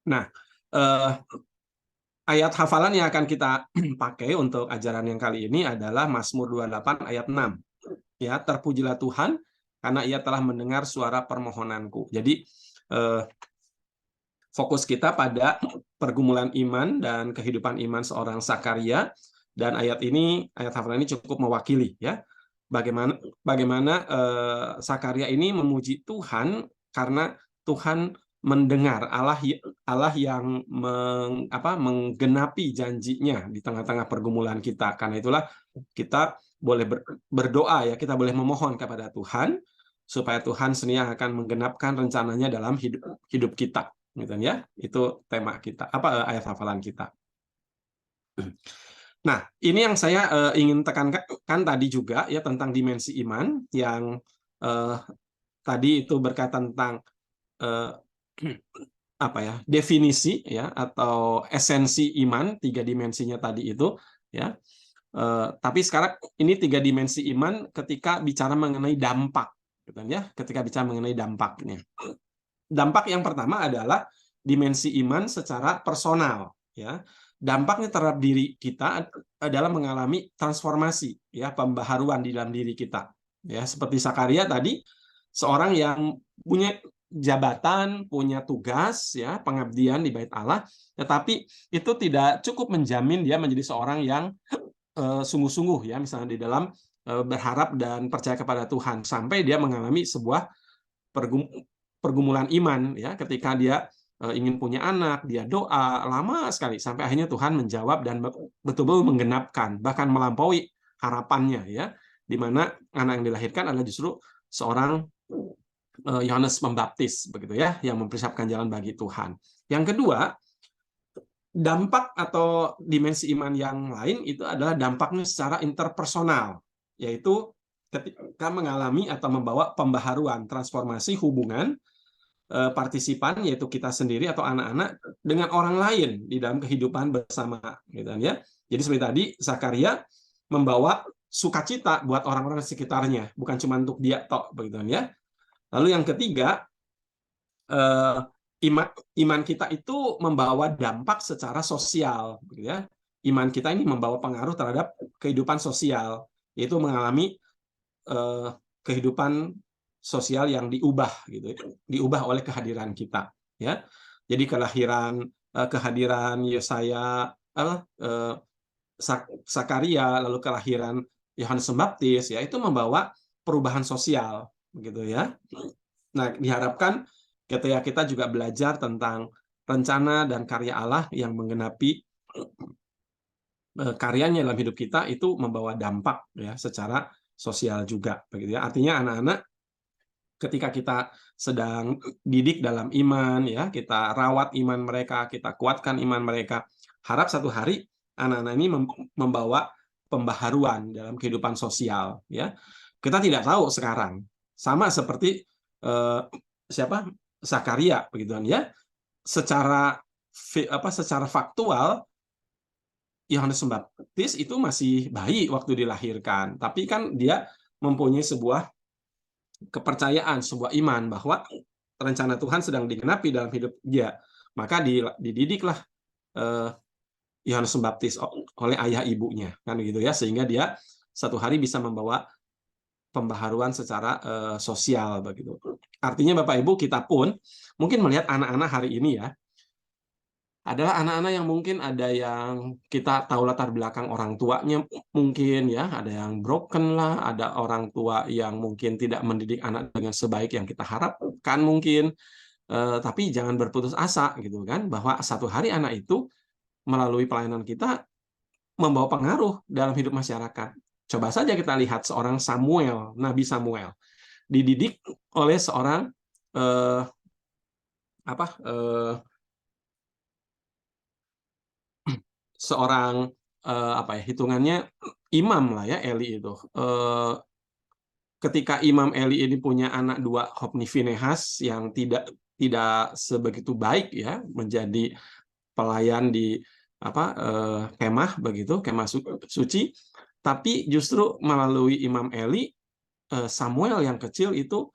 Nah, ayat hafalan yang akan kita pakai untuk ajaran yang kali ini adalah Mazmur 28 ayat 6. Ya, terpujilah Tuhan karena Ia telah mendengar suara permohonanku. Jadi fokus kita pada pergumulan iman dan kehidupan iman seorang Sakaria, dan ayat hafalan ini cukup mewakili ya bagaimana Sakaria ini memuji Tuhan karena Tuhan mendengar, Allah yang menggenapi janjinya di tengah-tengah pergumulan kita. Karena itulah kita boleh berdoa ya, kita boleh memohon kepada Tuhan supaya Tuhan sendiri akan menggenapkan rencananya dalam hidup kita. Gitu ya. Itu tema kita, ayat hafalan kita. Nah, ini yang saya ingin tekankan tadi juga ya, tentang dimensi iman yang tadi itu berkaitan tentang definisi ya atau esensi iman, 3 dimensinya tadi itu ya. Tapi sekarang ini 3 dimensi iman ketika bicara mengenai dampak, gitu ya. Ketika bicara mengenai dampaknya. Dampak yang pertama adalah dimensi iman secara personal ya. Dampaknya terhadap diri kita adalah mengalami transformasi ya, pembaharuan di dalam diri kita. Ya, seperti Sakaria tadi, seorang yang punya jabatan, punya tugas ya, pengabdian di Bait Allah, tetapi itu tidak cukup menjamin dia menjadi seorang yang sungguh-sungguh ya, misalnya di dalam berharap dan percaya kepada Tuhan, sampai dia mengalami sebuah pergumulan iman ya, ketika dia ingin punya anak, dia doa lama sekali sampai akhirnya Tuhan menjawab dan betul-betul menggenapkan, bahkan melampaui harapannya ya, di mana anak yang dilahirkan adalah justru seorang Yohanes Pembaptis begitu ya, yang mempersiapkan jalan bagi Tuhan. Yang kedua, dampak atau dimensi iman yang lain itu adalah dampaknya secara interpersonal, yaitu ketika mengalami atau membawa pembaharuan, transformasi hubungan partisipan, yaitu kita sendiri atau anak-anak, dengan orang lain di dalam kehidupan bersama, gitu ya. Jadi seperti tadi Sakaria membawa sukacita buat orang-orang di sekitarnya, bukan cuma untuk dia tok, begitu ya. Lalu yang ketiga, iman kita itu membawa dampak secara sosial, gitu ya. Iman kita ini membawa pengaruh terhadap kehidupan sosial, yaitu mengalami kehidupan sosial yang diubah gitu, diubah oleh kehadiran kita ya. Jadi kehadiran Yesaya, Sakaria, lalu kelahiran Yohanes Pembaptis ya, itu membawa perubahan sosial begitu ya. Nah, diharapkan ketika kita juga belajar tentang rencana dan karya Allah yang menggenapi karyanya dalam hidup kita, itu membawa dampak ya secara sosial juga begitu ya. Artinya anak-anak ketika kita sedang didik dalam iman ya, kita rawat iman mereka, kita kuatkan iman mereka, harap satu hari anak-anak ini membawa pembaharuan dalam kehidupan sosial ya. Kita tidak tahu sekarang, sama seperti Sakaria begitu ya. Secara faktual Yohanes Pembaptis itu masih bayi waktu dilahirkan, tapi kan dia mempunyai sebuah kepercayaan, sebuah iman bahwa rencana Tuhan sedang digenapi dalam hidup dia. Maka dididiklah Yohanes Pembaptis oleh ayah ibunya, kan gitu ya, sehingga dia satu hari bisa membawa pembaharuan secara sosial begitu. Artinya Bapak Ibu, kita pun mungkin melihat anak-anak hari ini ya, adalah anak-anak yang mungkin ada yang kita tahu latar belakang orang tuanya mungkin ya, ada yang broken lah, ada orang tua yang mungkin tidak mendidik anak dengan sebaik yang kita harapkan mungkin, tapi jangan berputus asa gitu kan, bahwa satu hari anak itu melalui pelayanan kita membawa pengaruh dalam hidup masyarakat. Coba saja kita lihat seorang Samuel, Nabi Samuel, dididik oleh seorang eh, seorang hitungannya imam lah ya, Eli itu. Ketika Imam Eli ini punya anak 2, Hofni Finehas, yang tidak sebegitu baik ya, menjadi pelayan di kemah begitu, kemah suci, tapi justru melalui Imam Eli, Samuel yang kecil itu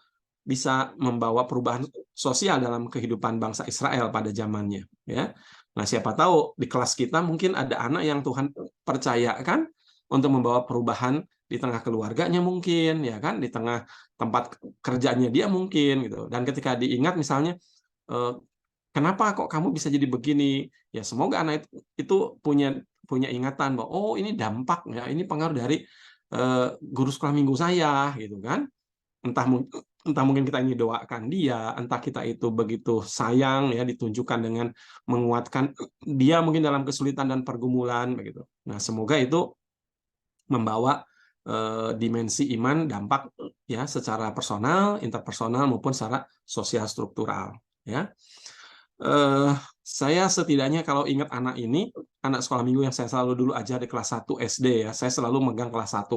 bisa membawa perubahan sosial dalam kehidupan bangsa Israel pada zamannya ya. Nah, siapa tahu di kelas kita mungkin ada anak yang Tuhan percayakan untuk membawa perubahan di tengah keluarganya mungkin, ya kan, di tengah tempat kerjanya dia mungkin gitu. Dan ketika diingat misalnya, kenapa kok kamu bisa jadi begini? Ya semoga anak itu punya ingatan bahwa oh ini dampak ya, ini pengaruh dari guru sekolah minggu saya gitu kan. Entah mungkin kita ini doakan dia, entah kita itu begitu sayang ya, ditunjukkan dengan menguatkan dia mungkin dalam kesulitan dan pergumulan begitu. Nah, semoga itu membawa dimensi iman dampak ya secara personal, interpersonal maupun secara sosial struktural ya. Saya setidaknya kalau ingat anak ini, anak sekolah minggu yang saya selalu dulu ajar di kelas 1 SD ya, saya selalu megang kelas 1.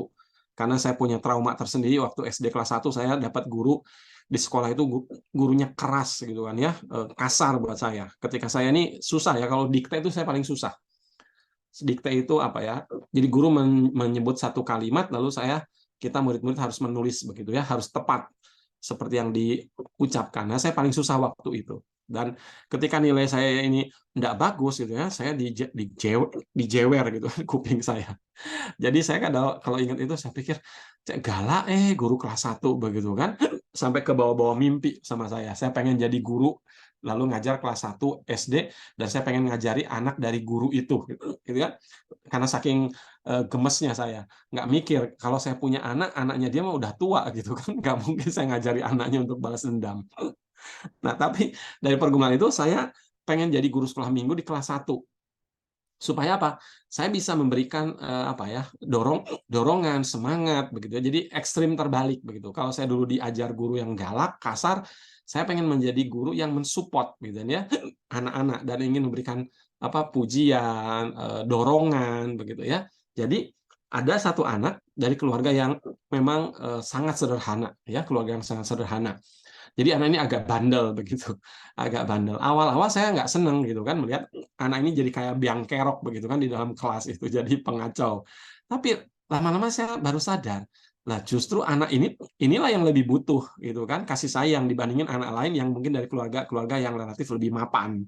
Karena saya punya trauma tersendiri waktu SD kelas 1 saya dapat guru di sekolah itu gurunya keras gitu kan ya, kasar buat saya. Ketika saya ini susah ya, kalau dikte itu saya paling susah. Dikte itu apa ya? Jadi guru menyebut satu kalimat lalu kita murid-murid harus menulis begitu ya, harus tepat seperti yang diucapkan. Nah, saya paling susah waktu itu. Dan ketika nilai saya ini tidak bagus gitu ya, saya dijewer gitu kuping saya. Jadi saya kalau ingat itu saya pikir cek galak guru kelas 1 begitu kan, sampai ke bawah-bawah mimpi sama saya. Saya pengen jadi guru lalu ngajar kelas 1 SD dan saya pengen ngajari anak dari guru itu gitu kan. Karena saking gemesnya saya, nggak mikir kalau saya punya anaknya dia mah udah tua gitu kan, nggak mungkin saya ngajari anaknya untuk balas dendam. Nah, tapi dari pergumulan itu saya pengen jadi guru sekolah minggu di kelas 1. Supaya apa? Saya bisa memberikan dorongan, semangat begitu ya. Jadi ekstrim terbalik begitu. Kalau saya dulu diajar guru yang galak, kasar, saya pengen menjadi guru yang mensupport gitu ya anak-anak dan ingin memberikan pujian, dorongan begitu ya. Jadi ada satu anak dari keluarga yang memang sangat sederhana ya, keluarga yang sangat sederhana. Jadi anak ini agak bandel begitu, agak bandel. Awal-awal saya nggak seneng gitu kan melihat anak ini jadi kayak biang kerok begitu kan di dalam kelas itu, jadi pengacau. Tapi lama-lama saya baru sadar, lah justru anak inilah yang lebih butuh gitu kan kasih sayang dibandingin anak lain yang mungkin dari keluarga yang relatif lebih mapan.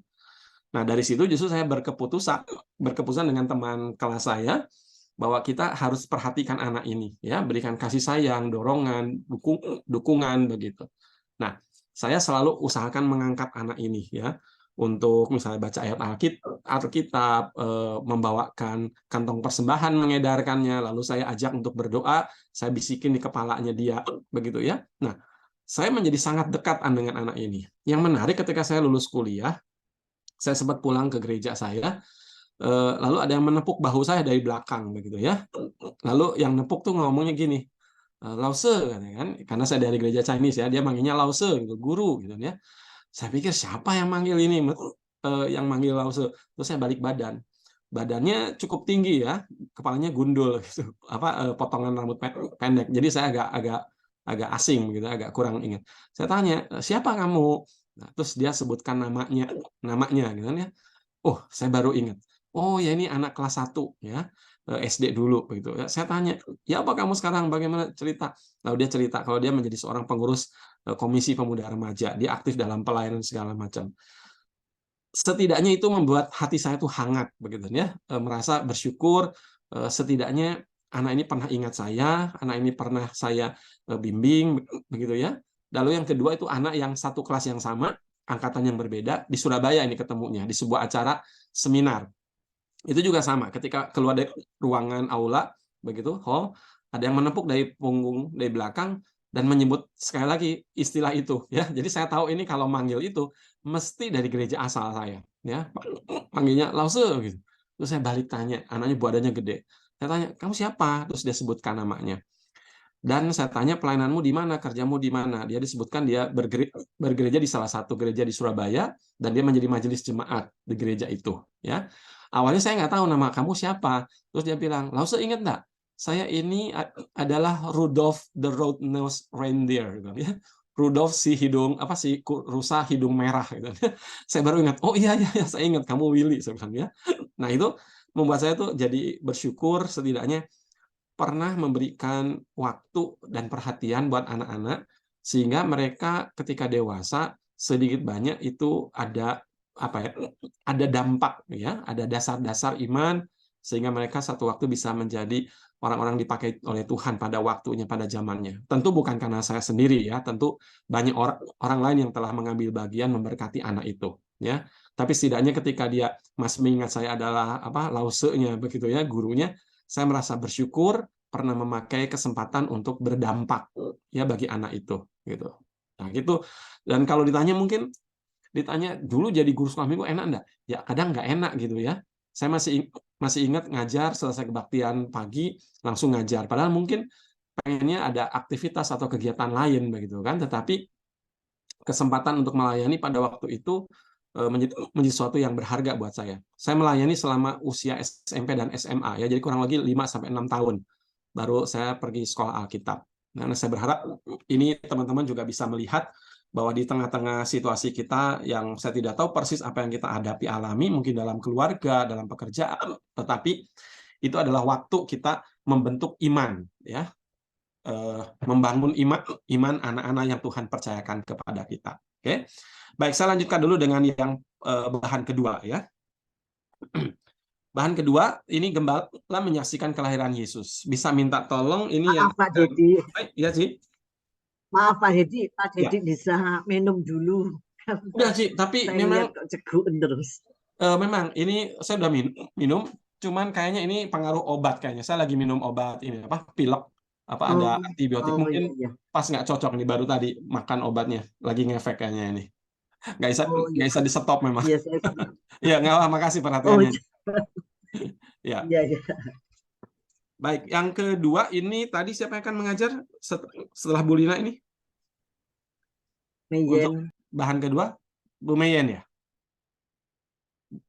Nah, dari situ justru saya berkeputusan dengan teman kelas saya bahwa kita harus perhatikan anak ini ya, berikan kasih sayang, dorongan, dukungan begitu. Nah, saya selalu usahakan mengangkat anak ini ya untuk misalnya baca ayat Alkitab, membawakan kantong persembahan, mengedarkannya, lalu saya ajak untuk berdoa, saya bisikin di kepalanya dia begitu ya. Nah, saya menjadi sangat dekat dengan anak ini. Yang menarik ketika saya lulus kuliah, saya sempat pulang ke gereja saya, lalu ada yang menepuk bahu saya dari belakang begitu ya. Lalu yang nepuk tuh ngomongnya gini, Lause kan, karena saya dari gereja Chinese ya, dia manggilnya Lause gitu, guru gitu ya. Saya pikir siapa yang manggil ini, yang manggil Lause. Terus saya balik badan, badannya cukup tinggi ya, kepalanya gundul gitu, potongan rambut pendek. Jadi saya agak asing gitu, agak kurang ingat. Saya tanya, siapa kamu? Nah, terus dia sebutkan namanya gitu kan ya. Oh, saya baru ingat. Oh ya, ini anak kelas 1 ya. SD dulu begitu. Saya tanya, "Ya apa kamu sekarang bagaimana cerita?" Lalu dia cerita kalau dia menjadi seorang pengurus Komisi Pemuda Remaja, dia aktif dalam pelayanan segala macam. Setidaknya itu membuat hati saya tuh hangat begitu ya, merasa bersyukur setidaknya anak ini pernah ingat saya, anak ini pernah saya bimbing begitu ya. Lalu yang kedua itu anak yang satu kelas yang sama, angkatan yang berbeda di Surabaya ini ketemunya di sebuah acara seminar. Itu juga sama, ketika keluar dari ruangan aula begitu, hall, ada yang menepuk dari punggung dari belakang, dan menyebut sekali lagi istilah itu ya. Jadi saya tahu ini kalau manggil itu mesti dari gereja asal saya ya. Panggilnya Lause gitu. Terus saya balik tanya, anaknya badannya gede. Saya tanya, "Kamu siapa?" Terus dia sebutkan namanya. Dan saya tanya, "Pelayananmu di mana? Kerjamu di mana?" Dia disebutkan dia bergereja di salah satu gereja di Surabaya dan dia menjadi majelis jemaat di gereja itu ya. Awalnya saya nggak tahu nama kamu siapa. Terus dia bilang, "Lause ingat nggak? Saya ini adalah Rudolph the Red-Nosed Reindeer," gitu ya. Rudolph si hidung apa sih rusa hidung merah gitu. Saya baru ingat, "Oh iya iya iya, saya ingat kamu Willy," saya bilang ya. Nah, itu membuat saya tuh jadi bersyukur setidaknya pernah memberikan waktu dan perhatian buat anak-anak sehingga mereka ketika dewasa sedikit banyak itu ada apa ya, ada dampak ya, ada dasar-dasar iman sehingga mereka satu waktu bisa menjadi orang-orang dipakai oleh Tuhan pada waktunya, pada zamannya. Tentu bukan karena saya sendiri ya, tentu banyak orang orang lain yang telah mengambil bagian memberkati anak itu ya. Tapi setidaknya ketika dia masih mengingat saya adalah apa, lausenya begitu ya, gurunya, saya merasa bersyukur pernah memakai kesempatan untuk berdampak ya bagi anak itu gitu. Nah, gitu. Dan kalau ditanya dulu jadi guru sekolah minggu enak enggak? Ya kadang nggak enak gitu ya. Saya masih ingat ngajar selesai kebaktian pagi langsung ngajar. Padahal mungkin pengennya ada aktivitas atau kegiatan lain begitu kan, tetapi kesempatan untuk melayani pada waktu itu menjadi sesuatu yang berharga buat saya. Saya melayani selama usia SMP dan SMA ya, jadi kurang lagi 5 sampai 6 tahun. Baru saya pergi sekolah Alkitab. Nah, saya berharap ini teman-teman juga bisa melihat bahwa di tengah-tengah situasi kita yang saya tidak tahu persis apa yang kita hadapi alami, mungkin dalam keluarga, dalam pekerjaan, tetapi itu adalah waktu kita membentuk iman, ya, membangun iman anak-anak yang Tuhan percayakan kepada kita. Oke, baik, saya lanjutkan dulu dengan yang bahan kedua, ya. Bahan kedua, ini gembala menyaksikan kelahiran Yesus. Bisa minta tolong ini Maaf, Pak Dedi. ya, Ci. Maaf, Pak Dedi. Pak Ya. Dedi bisa minum dulu. Udah, Ci, tapi Saya memang lihat kok cegukan terus. memang ini saya udah minum, cuman kayaknya ini pengaruh obat kayaknya. Saya lagi minum obat ini apa? Pilek apa ada antibiotik mungkin iya. pas nggak cocok nih baru tadi makan obatnya. Lagi ngefek kayaknya ini. Nggak bisa di stop memang. Iya, saya... Ya, nggak apa, makasih perhatiannya. Ya. Iya, iya. Baik, yang kedua ini tadi siapa yang akan mengajar setelah Bu Lina ini? Meyen. Untuk bahan kedua, Bu Meyen ya?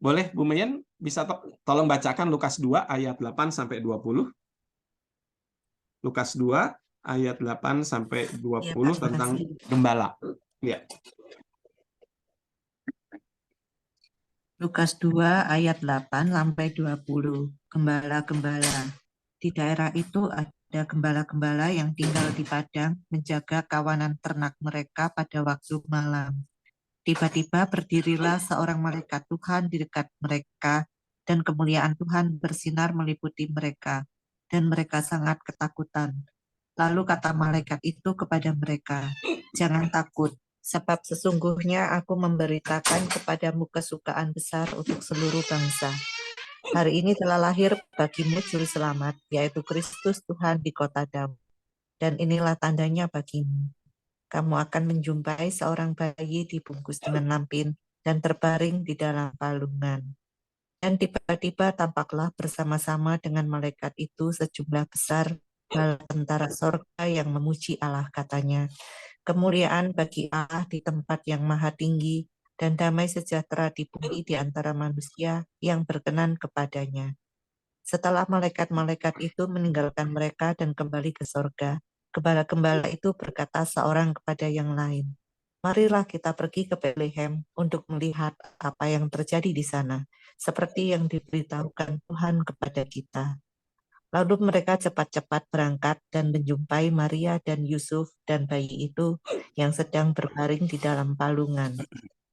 Boleh Bu Meyen bisa tolong bacakan Lukas 2 ayat 8 sampai 20. Lukas 2 ayat 8 sampai 20 ya, tentang gembala. Ya. Lukas 2 ayat 8 sampai 20. Gembala-gembala. Di daerah itu ada gembala-gembala yang tinggal di padang menjaga kawanan ternak mereka pada waktu malam. Tiba-tiba berdirilah seorang malaikat Tuhan di dekat mereka, dan kemuliaan Tuhan bersinar meliputi mereka, dan mereka sangat ketakutan. Lalu kata malaikat itu kepada mereka, "Jangan takut, sebab sesungguhnya aku memberitakan kepadamu kesukaan besar untuk seluruh bangsa. Hari ini telah lahir bagimu juru selamat, yaitu Kristus Tuhan di kota Daud. Dan inilah tandanya bagimu. Kamu akan menjumpai seorang bayi dibungkus dengan lampin dan terbaring di dalam palungan." Dan tiba-tiba tampaklah bersama-sama dengan malaikat itu sejumlah besar bala tentara sorga yang memuji Allah, katanya, "Kemuliaan bagi Allah di tempat yang maha tinggi, dan damai sejahtera di bumi di antara manusia yang berkenan kepadanya." Setelah malaikat-malaikat itu meninggalkan mereka dan kembali ke sorga, gembala-gembala itu berkata seorang kepada yang lain, "Marilah kita pergi ke Betlehem untuk melihat apa yang terjadi di sana, seperti yang diberitahukan Tuhan kepada kita." Lalu mereka cepat-cepat berangkat dan menjumpai Maria dan Yusuf dan bayi itu yang sedang berbaring di dalam palungan.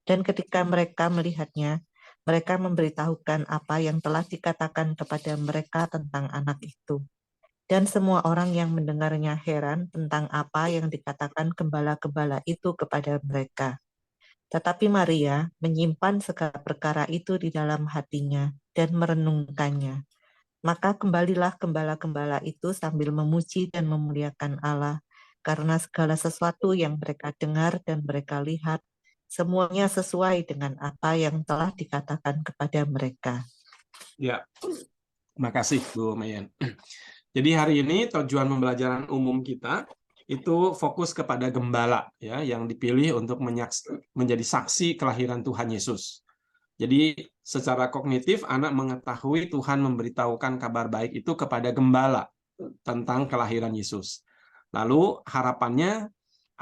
Dan ketika mereka melihatnya, mereka memberitahukan apa yang telah dikatakan kepada mereka tentang anak itu. Dan semua orang yang mendengarnya heran tentang apa yang dikatakan gembala-gembala itu kepada mereka. Tetapi Maria menyimpan segala perkara itu di dalam hatinya dan merenungkannya. Maka kembalilah gembala-gembala itu sambil memuji dan memuliakan Allah, karena segala sesuatu yang mereka dengar dan mereka lihat, semuanya sesuai dengan apa yang telah dikatakan kepada mereka. Ya, makasih Bu Mayen. Jadi hari ini tujuan pembelajaran umum kita itu fokus kepada gembala ya yang dipilih untuk menjadi saksi kelahiran Tuhan Yesus. Jadi secara kognitif anak mengetahui Tuhan memberitahukan kabar baik itu kepada gembala tentang kelahiran Yesus. Lalu harapannya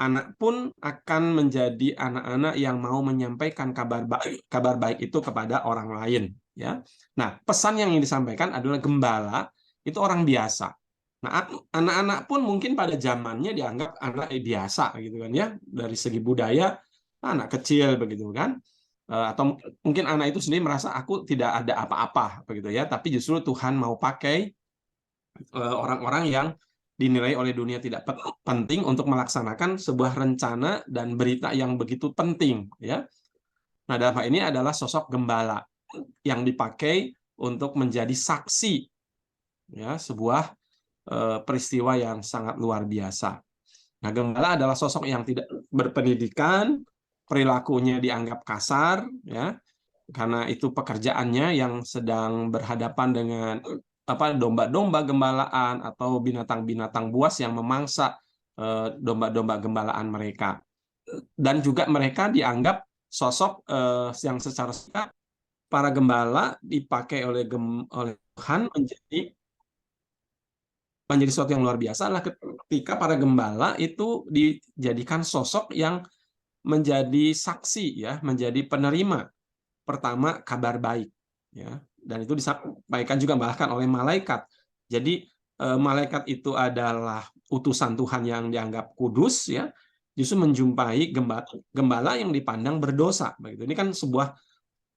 anak pun akan menjadi anak-anak yang mau menyampaikan kabar baik itu kepada orang lain ya. Nah, pesan yang ingin disampaikan adalah gembala itu orang biasa. Nah, anak-anak pun mungkin pada zamannya dianggap anak biasa gitu kan ya, dari segi budaya anak kecil begitu kan. Atau mungkin anak itu sendiri merasa aku tidak ada apa-apa begitu ya, tapi justru Tuhan mau pakai orang-orang yang dinilai oleh dunia tidak penting untuk melaksanakan sebuah rencana dan berita yang begitu penting ya. Nah, dalam hal ini adalah sosok gembala yang dipakai untuk menjadi saksi ya sebuah peristiwa yang sangat luar biasa. Nah, gembala adalah sosok yang tidak berpendidikan, perilakunya dianggap kasar ya, karena itu pekerjaannya yang sedang berhadapan dengan domba-domba gembalaan atau binatang-binatang buas yang memangsa domba-domba gembalaan mereka. Dan juga mereka dianggap sosok yang secara sikap para gembala dipakai oleh Tuhan menjadi sesuatu yang luar biasa adalah ketika para gembala itu dijadikan sosok yang menjadi saksi ya, menjadi penerima pertama kabar baik ya, dan itu disampaikan juga bahkan oleh malaikat. Jadi malaikat itu adalah utusan Tuhan yang dianggap kudus ya, justru menjumpai gembala yang dipandang berdosa begitu. Ini kan sebuah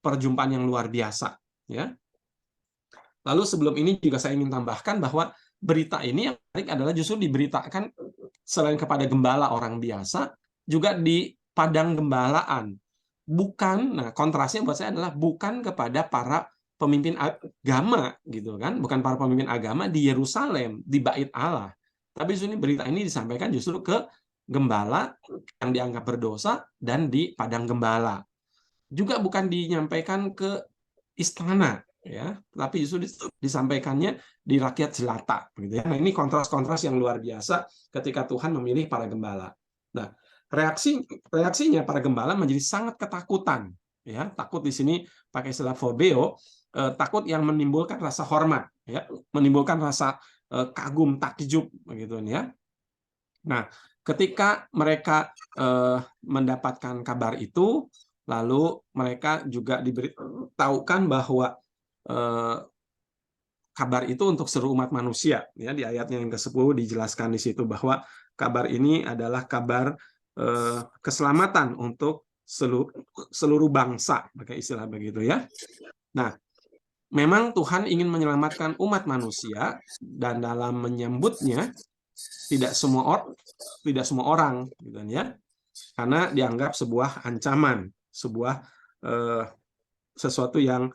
perjumpaan yang luar biasa ya. Lalu sebelum ini juga saya ingin tambahkan bahwa berita ini yang menarik adalah justru diberitakan selain kepada gembala orang biasa, juga di padang gembalaan. Bukan, nah kontrasnya buat saya adalah bukan kepada para pemimpin agama gitu kan, bukan para pemimpin agama di Yerusalem, di Bait Allah. Tapi justru berita ini disampaikan justru ke gembala yang dianggap berdosa dan di padang gembala. Juga bukan dinyampaikan ke istana ya, tapi justru disampaikannya di rakyat jelata gitu ya. Nah, ini kontras-kontras yang luar biasa ketika Tuhan memilih para gembala. Nah, reaksinya para gembala menjadi sangat ketakutan ya. Takut di sini pakai istilah phobeo, takut yang menimbulkan rasa hormat ya, menimbulkan rasa kagum, takjub begitu ya. Nah, ketika mereka mendapatkan kabar itu, lalu mereka juga diberitahukan bahwa kabar itu untuk seluruh umat manusia ya. Di ayatnya yang ke-10 dijelaskan di situ bahwa kabar ini adalah kabar keselamatan untuk seluruh bangsa, pakai istilah begitu ya. Nah, memang Tuhan ingin menyelamatkan umat manusia dan dalam menyambutnya tidak semua orang gitu ya. Karena dianggap sebuah ancaman, sebuah sesuatu yang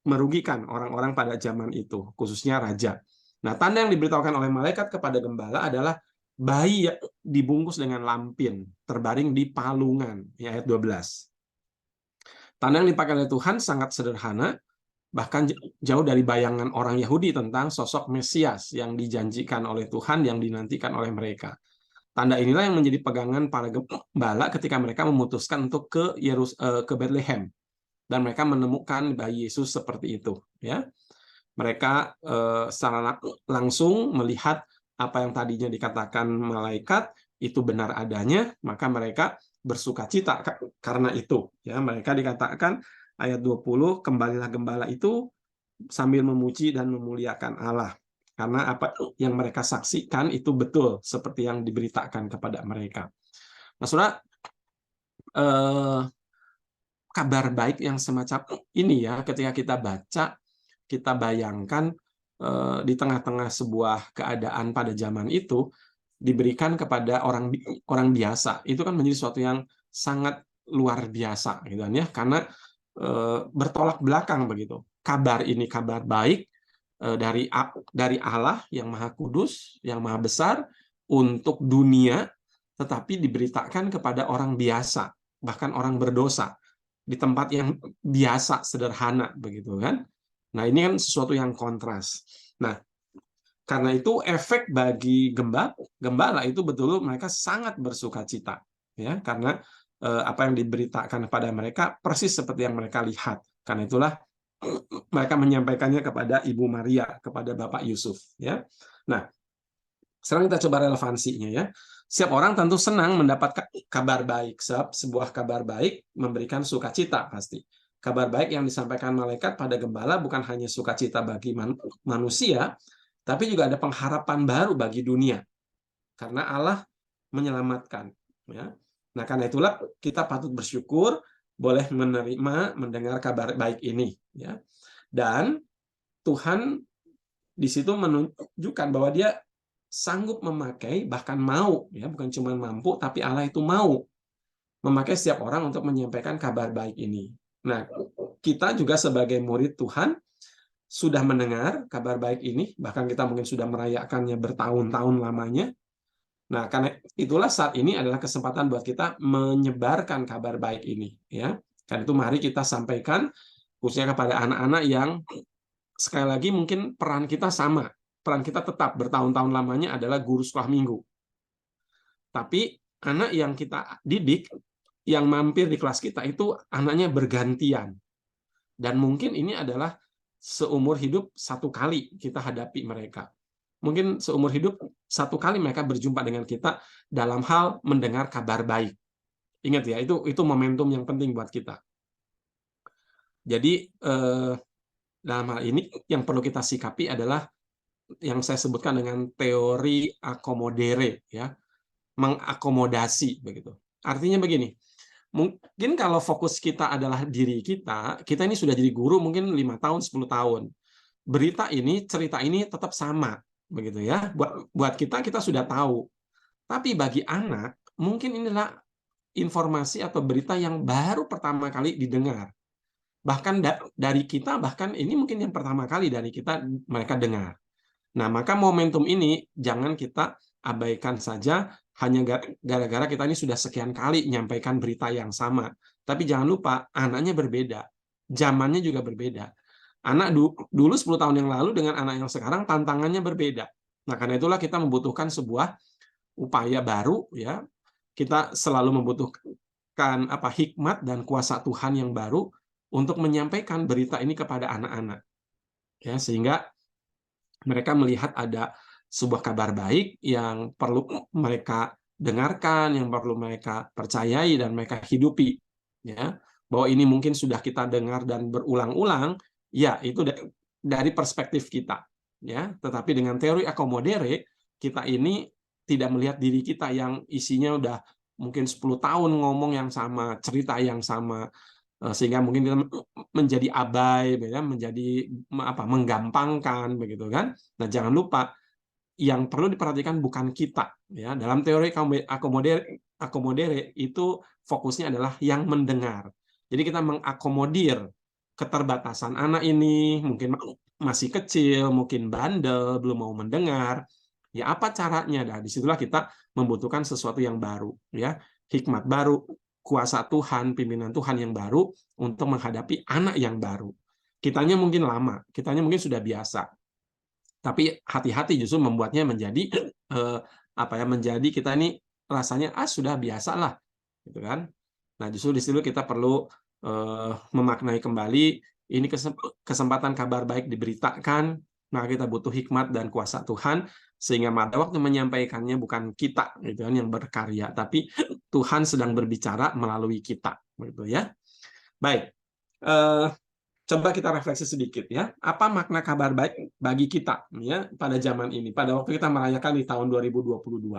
merugikan orang-orang pada zaman itu, khususnya raja. Nah, tanda yang diberitahukan oleh malaikat kepada gembala adalah bayi dibungkus dengan lampin, terbaring di palungan, ya, ayat 12. Tanda yang dipakai oleh Tuhan sangat sederhana, bahkan jauh dari bayangan orang Yahudi tentang sosok Mesias yang dijanjikan oleh Tuhan, yang dinantikan oleh mereka. Tanda inilah yang menjadi pegangan para gembala ketika mereka memutuskan untuk ke Bethlehem. Dan mereka menemukan bayi Yesus seperti itu ya. Mereka secara langsung melihat apa yang tadinya dikatakan malaikat itu benar adanya, maka mereka bersukacita karena itu ya. Mereka dikatakan ayat 20, kembalilah gembala itu sambil memuji dan memuliakan Allah karena apa yang mereka saksikan itu betul seperti yang diberitakan kepada mereka. Nah, Saudara, kabar baik yang semacam ini ya, ketika kita baca, kita bayangkan di tengah-tengah sebuah keadaan pada zaman itu diberikan kepada orang biasa, itu kan menjadi sesuatu yang sangat luar biasa gitu ya, karena bertolak belakang begitu. Kabar ini kabar baik dari Allah yang Maha Kudus, yang Maha Besar, untuk dunia, tetapi diberitakan kepada orang biasa, bahkan orang berdosa, di tempat yang biasa, sederhana, begitu kan? Nah, ini kan sesuatu yang kontras. Nah, karena itu efek bagi gembala itu betul mereka sangat bersukacita, ya, karena apa yang diberitakan kepada mereka persis seperti yang mereka lihat. Karena itulah mereka menyampaikannya kepada Ibu Maria, kepada Bapak Yusuf, ya. Nah, sekarang kita coba relevansinya, ya. Setiap orang tentu senang mendapat kabar baik, sebab sebuah kabar baik memberikan sukacita pasti. Kabar baik yang disampaikan malaikat pada gembala bukan hanya sukacita bagi manusia, tapi juga ada pengharapan baru bagi dunia. Karena Allah menyelamatkan, ya. Nah, karena itulah kita patut bersyukur boleh mendengar kabar baik ini, ya. Dan Tuhan di situ menunjukkan bahwa Dia sanggup memakai, bahkan mau, ya, bukan cuma mampu, tapi Allah itu mau memakai setiap orang untuk menyampaikan kabar baik ini. Nah, kita juga sebagai murid Tuhan sudah mendengar kabar baik ini, bahkan kita mungkin sudah merayakannya bertahun-tahun lamanya. Nah, karena itulah saat ini adalah kesempatan buat kita menyebarkan kabar baik ini, ya. Karena itu mari kita sampaikan khususnya kepada anak-anak yang sekali lagi mungkin peran kita sama. Peran kita tetap bertahun-tahun lamanya adalah guru sekolah minggu. Tapi anak yang kita didik, yang mampir di kelas kita itu anaknya bergantian. Dan mungkin ini adalah seumur hidup satu kali kita hadapi mereka. Mungkin seumur hidup satu kali mereka berjumpa dengan kita dalam hal mendengar kabar baik. Ingat ya, itu momentum yang penting buat kita. Jadi dalam hal ini yang perlu kita sikapi adalah yang saya sebutkan dengan teori akomodere, ya, mengakomodasi begitu. Artinya begini, mungkin kalau fokus kita adalah diri kita ini sudah jadi guru mungkin 5 tahun, 10 tahun. Berita ini, cerita ini tetap sama, begitu ya. Buat kita sudah tahu. Tapi bagi anak, mungkin inilah informasi atau berita yang baru pertama kali didengar. Bahkan dari kita, bahkan ini mungkin yang pertama kali dari kita mereka dengar. Nah, maka momentum ini jangan kita abaikan saja hanya gara-gara kita ini sudah sekian kali menyampaikan berita yang sama. Tapi jangan lupa, anaknya berbeda. Zamannya juga berbeda. Anak dulu 10 tahun yang lalu dengan anak yang sekarang tantangannya berbeda. Nah, karena itulah kita membutuhkan sebuah upaya baru, ya. Kita selalu membutuhkan hikmat dan kuasa Tuhan yang baru untuk menyampaikan berita ini kepada anak-anak. Ya, sehingga mereka melihat ada sebuah kabar baik yang perlu mereka dengarkan, yang perlu mereka percayai dan mereka hidupi, ya. Bahwa ini mungkin sudah kita dengar dan berulang-ulang, ya, itu dari perspektif kita, ya. Tetapi dengan teori akomodere, kita ini tidak melihat diri kita yang isinya udah mungkin 10 tahun ngomong yang sama, cerita yang sama, sehingga mungkin kita menjadi abai, ya, menjadi menggampangkan, begitu kan. Nah, jangan lupa yang perlu diperhatikan bukan kita, ya. Dalam teori akomodere itu fokusnya adalah yang mendengar. Jadi kita mengakomodir keterbatasan anak ini, mungkin masih kecil, mungkin bandel, belum mau mendengar. Ya, apa caranya? Nah, disitulah kita membutuhkan sesuatu yang baru, ya, hikmat baru, kuasa Tuhan, pimpinan Tuhan yang baru untuk menghadapi anak yang baru. Kitanya mungkin lama, kitanya mungkin sudah biasa. Tapi hati-hati justru membuatnya menjadi menjadi kita ini rasanya sudah biasa lah, gitu kan. Nah, justru di situ kita perlu memaknai kembali ini kesempatan kabar baik diberitakan, maka kita butuh hikmat dan kuasa Tuhan sehingga pada waktu menyampaikannya bukan kita, gitu kan, yang berkarya, tapi Tuhan sedang berbicara melalui kita, gitu ya. Baik. Coba kita refleksi sedikit, ya. Apa makna kabar baik bagi kita, ya, pada zaman ini, pada waktu kita merayakan di tahun 2022.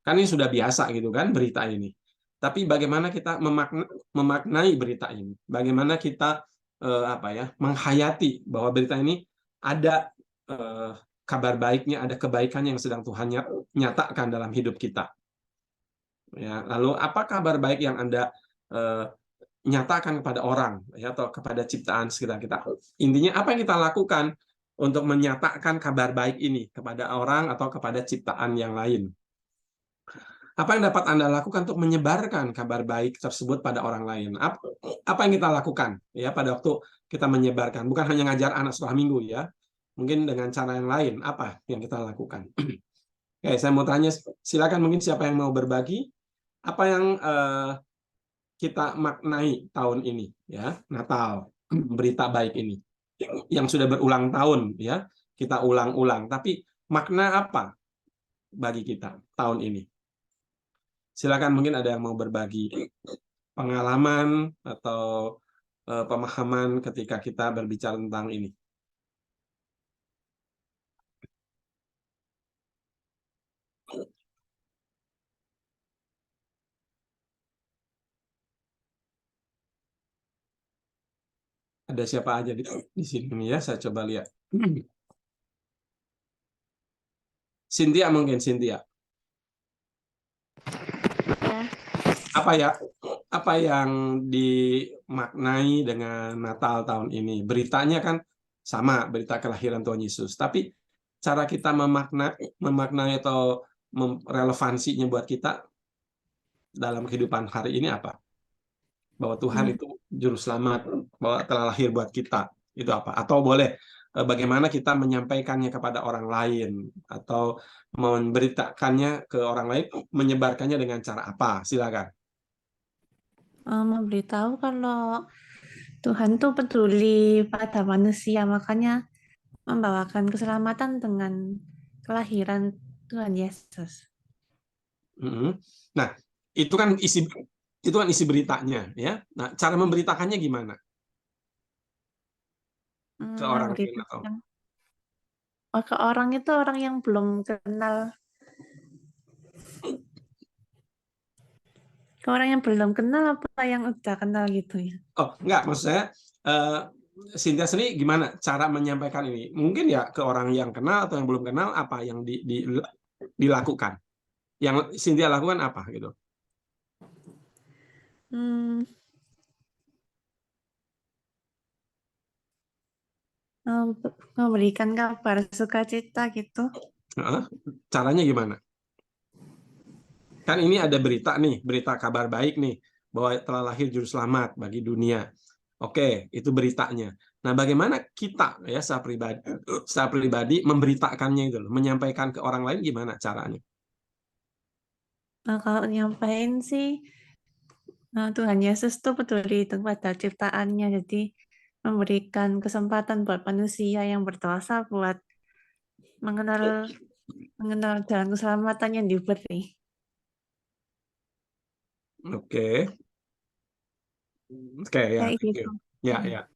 Kan ini sudah biasa gitu kan berita ini. Tapi bagaimana kita memaknai berita ini? Bagaimana kita menghayati bahwa berita ini ada kabar baiknya, ada kebaikan yang sedang Tuhan nyatakan dalam hidup kita. Ya, lalu apa kabar baik yang Anda nyatakan kepada orang, ya, atau kepada ciptaan sekitar kita? Intinya apa yang kita lakukan untuk menyatakan kabar baik ini kepada orang atau kepada ciptaan yang lain. Apa yang dapat Anda lakukan untuk menyebarkan kabar baik tersebut pada orang lain? Apa yang kita lakukan ya pada waktu kita menyebarkan? Bukan hanya ngajar anak sekolah minggu ya. Mungkin dengan cara yang lain, apa yang kita lakukan? Oke, saya mau tanya, silakan mungkin siapa yang mau berbagi apa yang kita maknai tahun ini ya, Natal, berita baik ini yang sudah berulang tahun ya, kita ulang-ulang, tapi makna apa bagi kita tahun ini? Silakan mungkin ada yang mau berbagi pengalaman atau pemahaman ketika kita berbicara tentang ini. Ada siapa aja di sini ya? Saya coba lihat. Cynthia mungkin, Cynthia. Ya, Apa yang dimaknai dengan Natal tahun ini? Beritanya kan sama, berita kelahiran Tuhan Yesus. Tapi cara kita memaknai atau relevansinya buat kita dalam kehidupan hari ini apa? Bahwa Tuhan itu juru selamat, bahwa telah lahir buat kita. Itu apa? Atau boleh bagaimana kita menyampaikannya kepada orang lain atau memberitakannya ke orang lain, menyebarkannya dengan cara apa? Silakan. memberitahu kalau Tuhan tuh peduli pada manusia, makanya membawakan keselamatan dengan kelahiran Tuhan Yesus. Nah, itu kan isi beritanya ya. Nah, cara memberitakannya gimana? Ke orang lain atau Ke orang itu orang yang belum kenal. Ke orang yang belum kenal apa yang udah kenal gitu ya. Oh, enggak, maksud saya Cynthia sendiri gimana cara menyampaikan ini? Mungkin ya ke orang yang kenal atau yang belum kenal apa yang dilakukan? Yang Cynthia lakukan apa gitu? Memberikan kabar sukacita gitu. Caranya gimana? Kan ini ada berita nih, berita kabar baik nih, bahwa telah lahir juru selamat bagi dunia. Oke, itu beritanya. Nah, bagaimana kita ya secara pribadi memberitakannya itu, menyampaikan ke orang lain gimana caranya? Nah, kalau nyampain sih Tuhan Yesus tuh peduli pada ciptaannya, jadi memberikan kesempatan buat manusia yang berdosa buat mengenal jalan keselamatan yang diberi. Oke, ya, Kayak gitu. ya,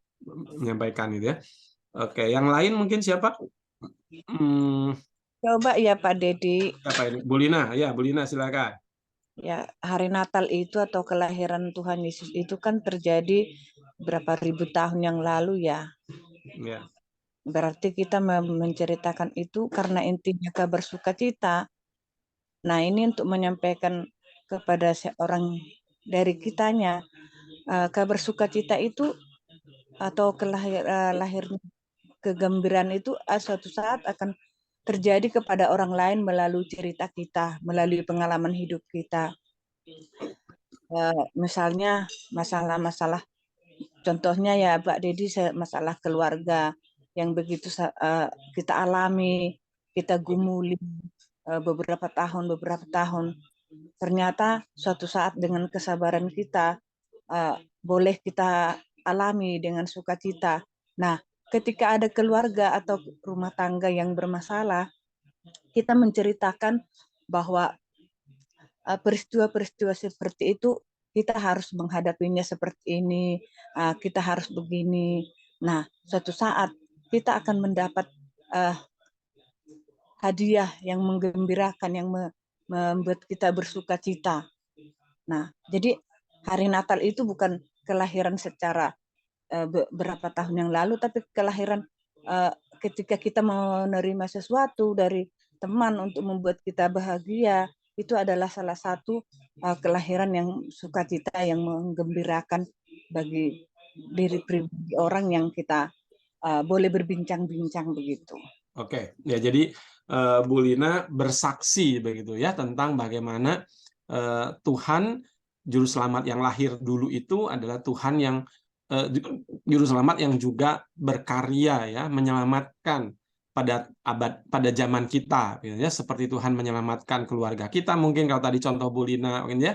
menyampaikan itu ya. Oke, yang lain mungkin siapa? Coba ya Pak Dedi. Siapa ini? Bu Lina, ya Bu Lina silakan. Ya, hari Natal itu atau kelahiran Tuhan Yesus itu kan terjadi berapa ribu tahun yang lalu ya. Ya. Berarti kita menceritakan itu karena intinya kabar sukacita. Nah, ini untuk menyampaikan kepada seorang dari kitanya, kabar sukacita itu atau lahirnya kegembiraan itu suatu saat akan terjadi kepada orang lain melalui cerita kita, melalui pengalaman hidup kita. Misalnya masalah-masalah, contohnya ya Pak Dedi, masalah keluarga yang begitu kita alami, kita gumuli beberapa tahun. Ternyata suatu saat dengan kesabaran kita boleh kita alami dengan sukacita. Nah, ketika ada keluarga atau rumah tangga yang bermasalah, kita menceritakan bahwa peristiwa-peristiwa seperti itu kita harus menghadapinya seperti ini, kita harus begini. Nah, suatu saat kita akan mendapat hadiah yang menggembirakan, yang membuat kita bersukacita. Nah, jadi hari Natal itu bukan kelahiran secara beberapa tahun yang lalu, tapi kelahiran ketika kita menerima sesuatu dari teman untuk membuat kita bahagia. Itu adalah salah satu kelahiran yang sukacita, yang menggembirakan bagi diri pribadi orang yang kita boleh berbincang-bincang begitu. Oke, ya jadi Bu Lina bersaksi begitu ya tentang bagaimana Tuhan juru selamat yang lahir dulu itu adalah Tuhan yang juru selamat yang juga berkarya ya menyelamatkan pada zaman kita gitu ya, seperti Tuhan menyelamatkan keluarga kita mungkin kalau tadi contoh Bu Lina mungkin ya.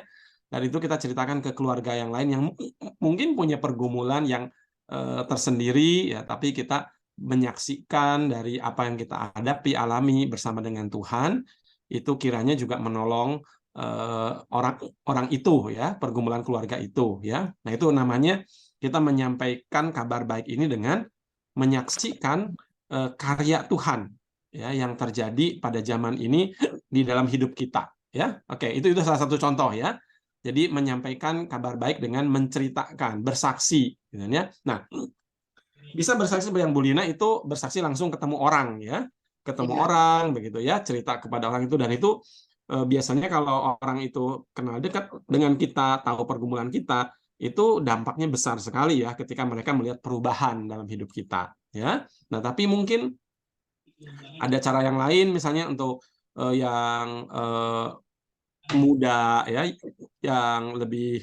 Dan itu kita ceritakan ke keluarga yang lain yang mungkin punya pergumulan yang tersendiri ya, tapi kita menyaksikan dari apa yang kita hadapi, alami bersama dengan Tuhan, itu kiranya juga menolong orang itu ya, pergumulan keluarga itu ya. Nah, itu namanya kita menyampaikan kabar baik ini dengan menyaksikan karya Tuhan ya yang terjadi pada zaman ini di dalam hidup kita ya. Oke, itu salah satu contoh ya. Jadi menyampaikan kabar baik dengan menceritakan, bersaksi gitu ya. Nah, bisa bersaksi seperti yang Bu Lina itu bersaksi langsung ketemu orang ya, ketemu orang begitu ya, cerita kepada orang itu, dan itu biasanya kalau orang itu kenal dekat dengan kita, tahu pergumulan kita, itu dampaknya besar sekali ya ketika mereka melihat perubahan dalam hidup kita ya. Nah, tapi mungkin ada cara yang lain misalnya untuk yang muda ya, yang lebih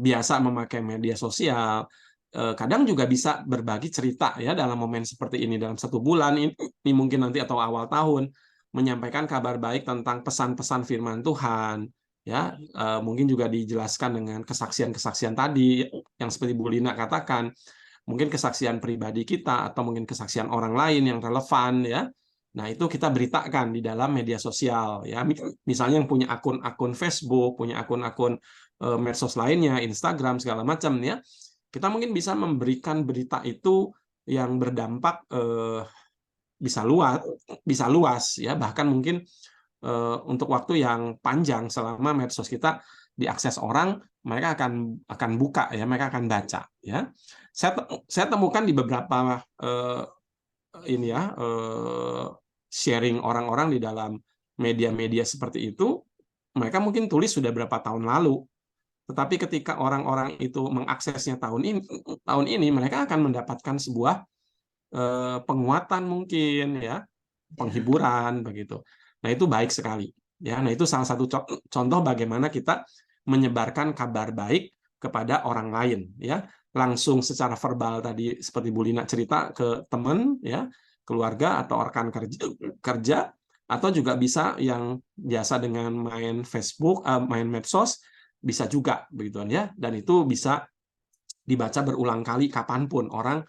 biasa memakai media sosial, kadang juga bisa berbagi cerita ya dalam momen seperti ini, dalam 1 bulan ini mungkin nanti atau awal tahun, menyampaikan kabar baik tentang pesan-pesan firman Tuhan ya, mungkin juga dijelaskan dengan kesaksian-kesaksian tadi yang seperti Bu Lina katakan, mungkin kesaksian pribadi kita atau mungkin kesaksian orang lain yang relevan ya. Nah, itu kita beritakan di dalam media sosial ya. Misalnya yang punya akun-akun Facebook, punya akun-akun medsos lainnya, Instagram segala macam ya. Kita mungkin bisa memberikan berita itu yang berdampak bisa luas ya, bahkan mungkin untuk waktu yang panjang selama medsos kita diakses orang, mereka akan buka ya, mereka akan baca ya. Saya temukan di beberapa sharing orang-orang di dalam media-media seperti itu, mereka mungkin tulis sudah berapa tahun lalu. Tetapi ketika orang-orang itu mengaksesnya tahun ini mereka akan mendapatkan sebuah penguatan mungkin ya, penghiburan begitu. Nah, itu baik sekali ya. Nah, itu salah satu contoh bagaimana kita menyebarkan kabar baik kepada orang lain ya. Langsung secara verbal tadi seperti Bu Lina cerita ke teman ya, keluarga atau rekan kerja, atau juga bisa yang biasa dengan main Facebook, main medsos, bisa juga begitu ya. Dan itu bisa dibaca berulang kali kapanpun orang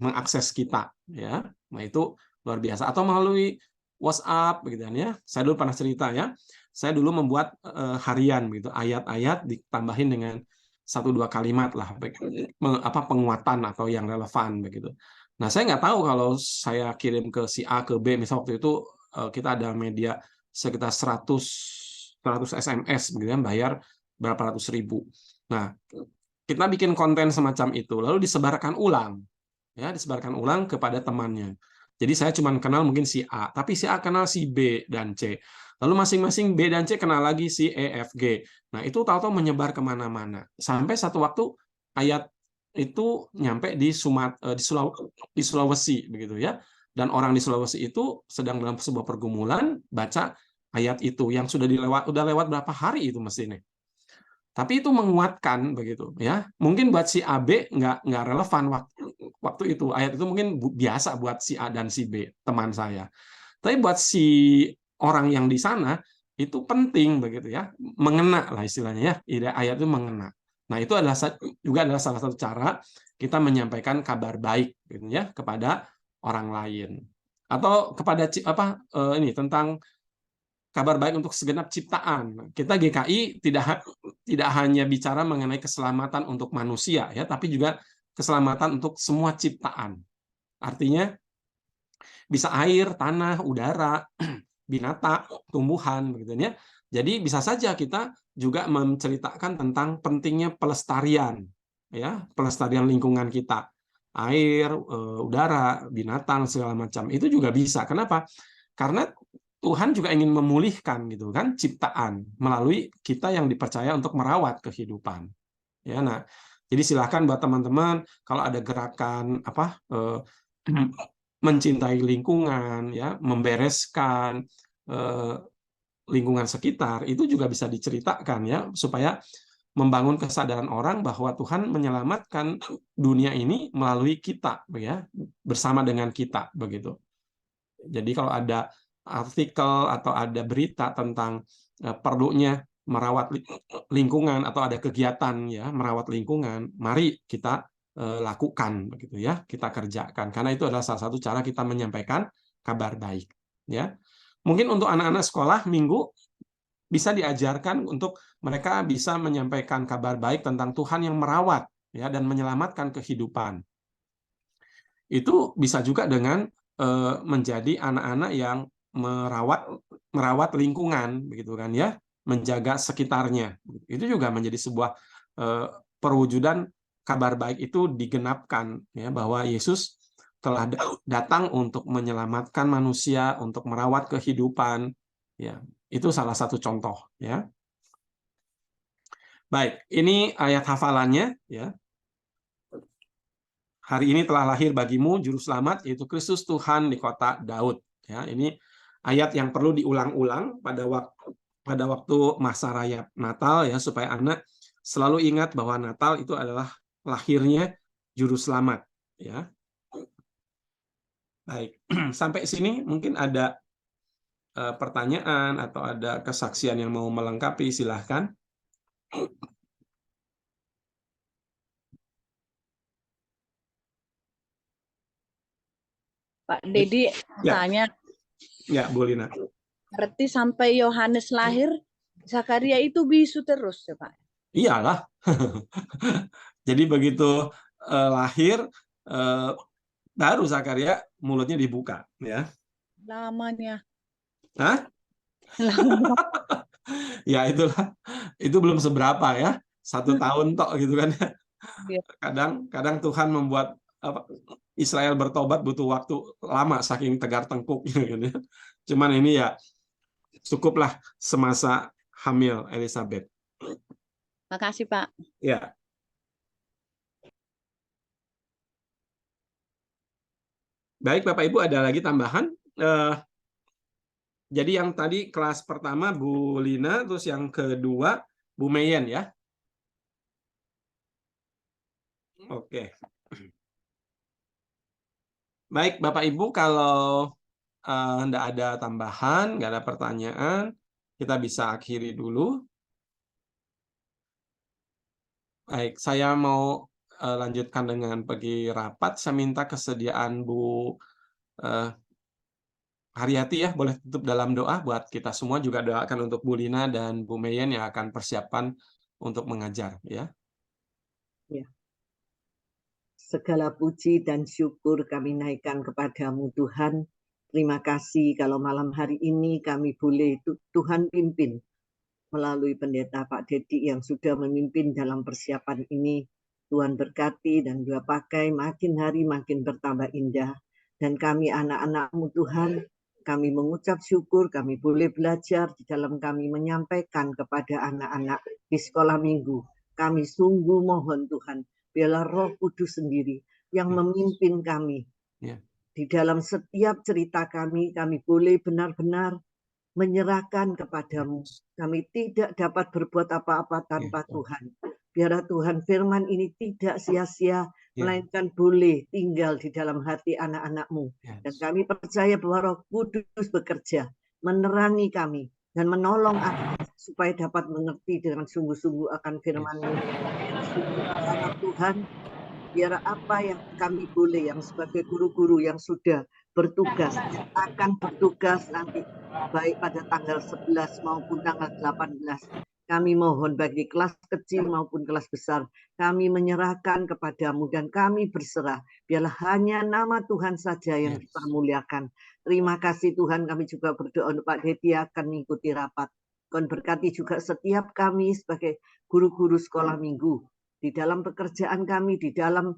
mengakses kita ya. Nah, itu luar biasa. Atau melalui WhatsApp begitu ya. Saya dulu pernah cerita ya. Saya dulu membuat harian begitu, ayat-ayat ditambahin dengan 1-2 kalimat lah penguatan atau yang relevan begitu. Nah, saya nggak tahu kalau saya kirim ke si A ke B, misal waktu itu kita ada media sekitar 100 SMS begitu ya, bayar berapa ratus ribu. Nah, kita bikin konten semacam itu, lalu disebarkan ulang kepada temannya. Jadi saya cuma kenal mungkin si A, tapi si A kenal si B dan C. Lalu masing-masing B dan C kenal lagi si E, F, G. Nah, itu tahu-tahu menyebar kemana-mana. Sampai satu waktu ayat itu nyampe di Sulawesi begitu ya. Dan orang di Sulawesi itu sedang dalam sebuah pergumulan baca ayat itu yang sudah lewat berapa hari itu mestinya. Tapi itu menguatkan begitu ya. Mungkin buat si AB nggak relevan waktu itu. Ayat itu mungkin biasa buat si A dan si B, teman saya. Tapi buat si orang yang di sana itu penting begitu ya. Mengena lah istilahnya ya. Ayat itu mengena. Nah, itu juga adalah salah satu cara kita menyampaikan kabar baik gitu ya kepada orang lain. Atau kepada ini tentang kabar baik untuk segenap ciptaan. Kita GKI tidak hanya bicara mengenai keselamatan untuk manusia ya, tapi juga keselamatan untuk semua ciptaan. Artinya bisa air, tanah, udara, binatang, tumbuhan begitu ya. Jadi bisa saja kita juga menceritakan tentang pentingnya pelestarian ya, pelestarian lingkungan kita. Air, udara, binatang segala macam. Itu juga bisa. Kenapa? Karena Tuhan juga ingin memulihkan gitu kan ciptaan melalui kita yang dipercaya untuk merawat kehidupan. Ya, nah, Jadi silahkan buat teman-teman kalau ada gerakan mencintai lingkungan, ya, membereskan lingkungan sekitar, itu juga bisa diceritakan, ya, supaya membangun kesadaran orang bahwa Tuhan menyelamatkan dunia ini melalui kita, ya, bersama dengan kita, begitu. Jadi kalau ada artikel atau ada berita tentang perlunya merawat lingkungan atau ada kegiatan, ya, merawat lingkungan, mari kita lakukan, begitu, ya, kita kerjakan, karena itu adalah salah satu cara kita menyampaikan kabar baik, ya. Mungkin untuk anak-anak sekolah minggu bisa diajarkan untuk mereka bisa menyampaikan kabar baik tentang Tuhan yang merawat, ya, dan menyelamatkan kehidupan. Itu bisa juga dengan menjadi anak-anak yang merawat lingkungan, begitu kan, ya, menjaga sekitarnya. Itu juga menjadi sebuah perwujudan kabar baik itu digenapkan, ya, bahwa Yesus telah datang untuk menyelamatkan manusia, untuk merawat kehidupan, ya. Itu salah satu contoh, ya. Baik, ini ayat hafalannya, ya. Hari ini telah lahir bagimu juru selamat, yaitu Kristus Tuhan di kota Daud. Ya, ini ayat yang perlu diulang-ulang pada waktu masa raya Natal, ya, supaya anak selalu ingat bahwa Natal itu adalah lahirnya juru selamat, ya. Baik, sampai sini mungkin ada pertanyaan atau ada kesaksian yang mau melengkapi, silahkan. Pak Dedi Ya. tanya, Ya, Bu Lina. berarti sampai Yohanes lahir, Zakaria itu bisu terus, ya Pak? Iyalah. Jadi begitu lahir, baru Zakaria mulutnya dibuka, ya. Lamanya. Hah? Lama. Ya itulah, itu belum seberapa, ya. 1 tahun tok gitu kan. Iya. Kadang Tuhan membuat Israel bertobat butuh waktu lama saking tegar tengkuk gitu kan, ya. Cuman ini ya cukuplah semasa hamil Elizabeth. Makasih Pak. Ya. Baik Bapak Ibu, ada lagi tambahan? Jadi yang tadi kelas pertama Bu Lina, terus yang kedua Bu Meyen, ya. Oke. Baik Bapak Ibu, kalau tidak ada tambahan, nggak ada pertanyaan, kita bisa akhiri dulu. Baik, saya mau lanjutkan dengan pergi rapat. Saya minta kesediaan Bu Haryati, ya, boleh tutup dalam doa buat kita semua, juga doakan untuk Bu Lina dan Bu Meyen yang akan persiapan untuk mengajar, ya. Ya. Segala puji dan syukur kami naikkan kepadamu Tuhan. Terima kasih kalau malam hari ini kami boleh Tuhan pimpin melalui pendeta Pak Dedi yang sudah memimpin dalam persiapan ini. Tuhan berkati dan juga pakai makin hari makin bertambah indah. Dan kami anak-anak-Mu Tuhan, kami mengucap syukur, kami boleh belajar di dalam kami menyampaikan kepada anak-anak di sekolah minggu. Kami sungguh mohon Tuhan, biarlah Roh Kudus sendiri yang memimpin kami. Di dalam setiap cerita kami boleh benar-benar menyerahkan kepadamu. Kami tidak dapat berbuat apa-apa tanpa Tuhan. Biarlah Tuhan firman ini tidak sia-sia, melainkan boleh tinggal di dalam hati anak-anak-Mu. Dan kami percaya bahwa Roh Kudus bekerja, menerangi kami, dan menolong anak supaya dapat mengerti dengan sungguh-sungguh akan firman-Mu. Tuhan, biar apa yang kami boleh, yang sebagai guru-guru yang sudah bertugas, yang akan bertugas nanti, baik pada tanggal 11 maupun tanggal 18. Kami mohon bagi kelas kecil maupun kelas besar, kami menyerahkan kepadamu dan kami berserah. Biarlah hanya nama Tuhan saja yang dipermuliakan. Terima kasih Tuhan, kami juga berdoa untuk Pak Dedi akan mengikuti rapat. Tuhan berkati juga setiap kami sebagai guru-guru sekolah minggu. Di dalam pekerjaan kami, di dalam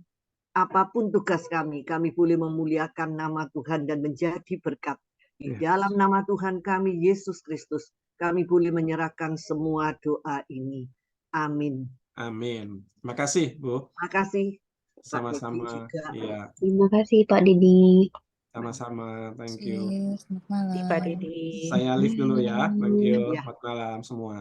apapun tugas kami boleh memuliakan nama Tuhan dan menjadi berkat. Di dalam nama Tuhan kami, Yesus Kristus, kami boleh menyerahkan semua doa ini. Amin. Amin. Terima kasih, Bu. Makasih Pak Dedi Sama-sama. juga. Iya, Terima kasih Pak Didi. sama-sama. Thank See you. you. Selamat Di Pak malam. Didi. Saya live dulu ya. Thank you. Ya. Selamat malam semua.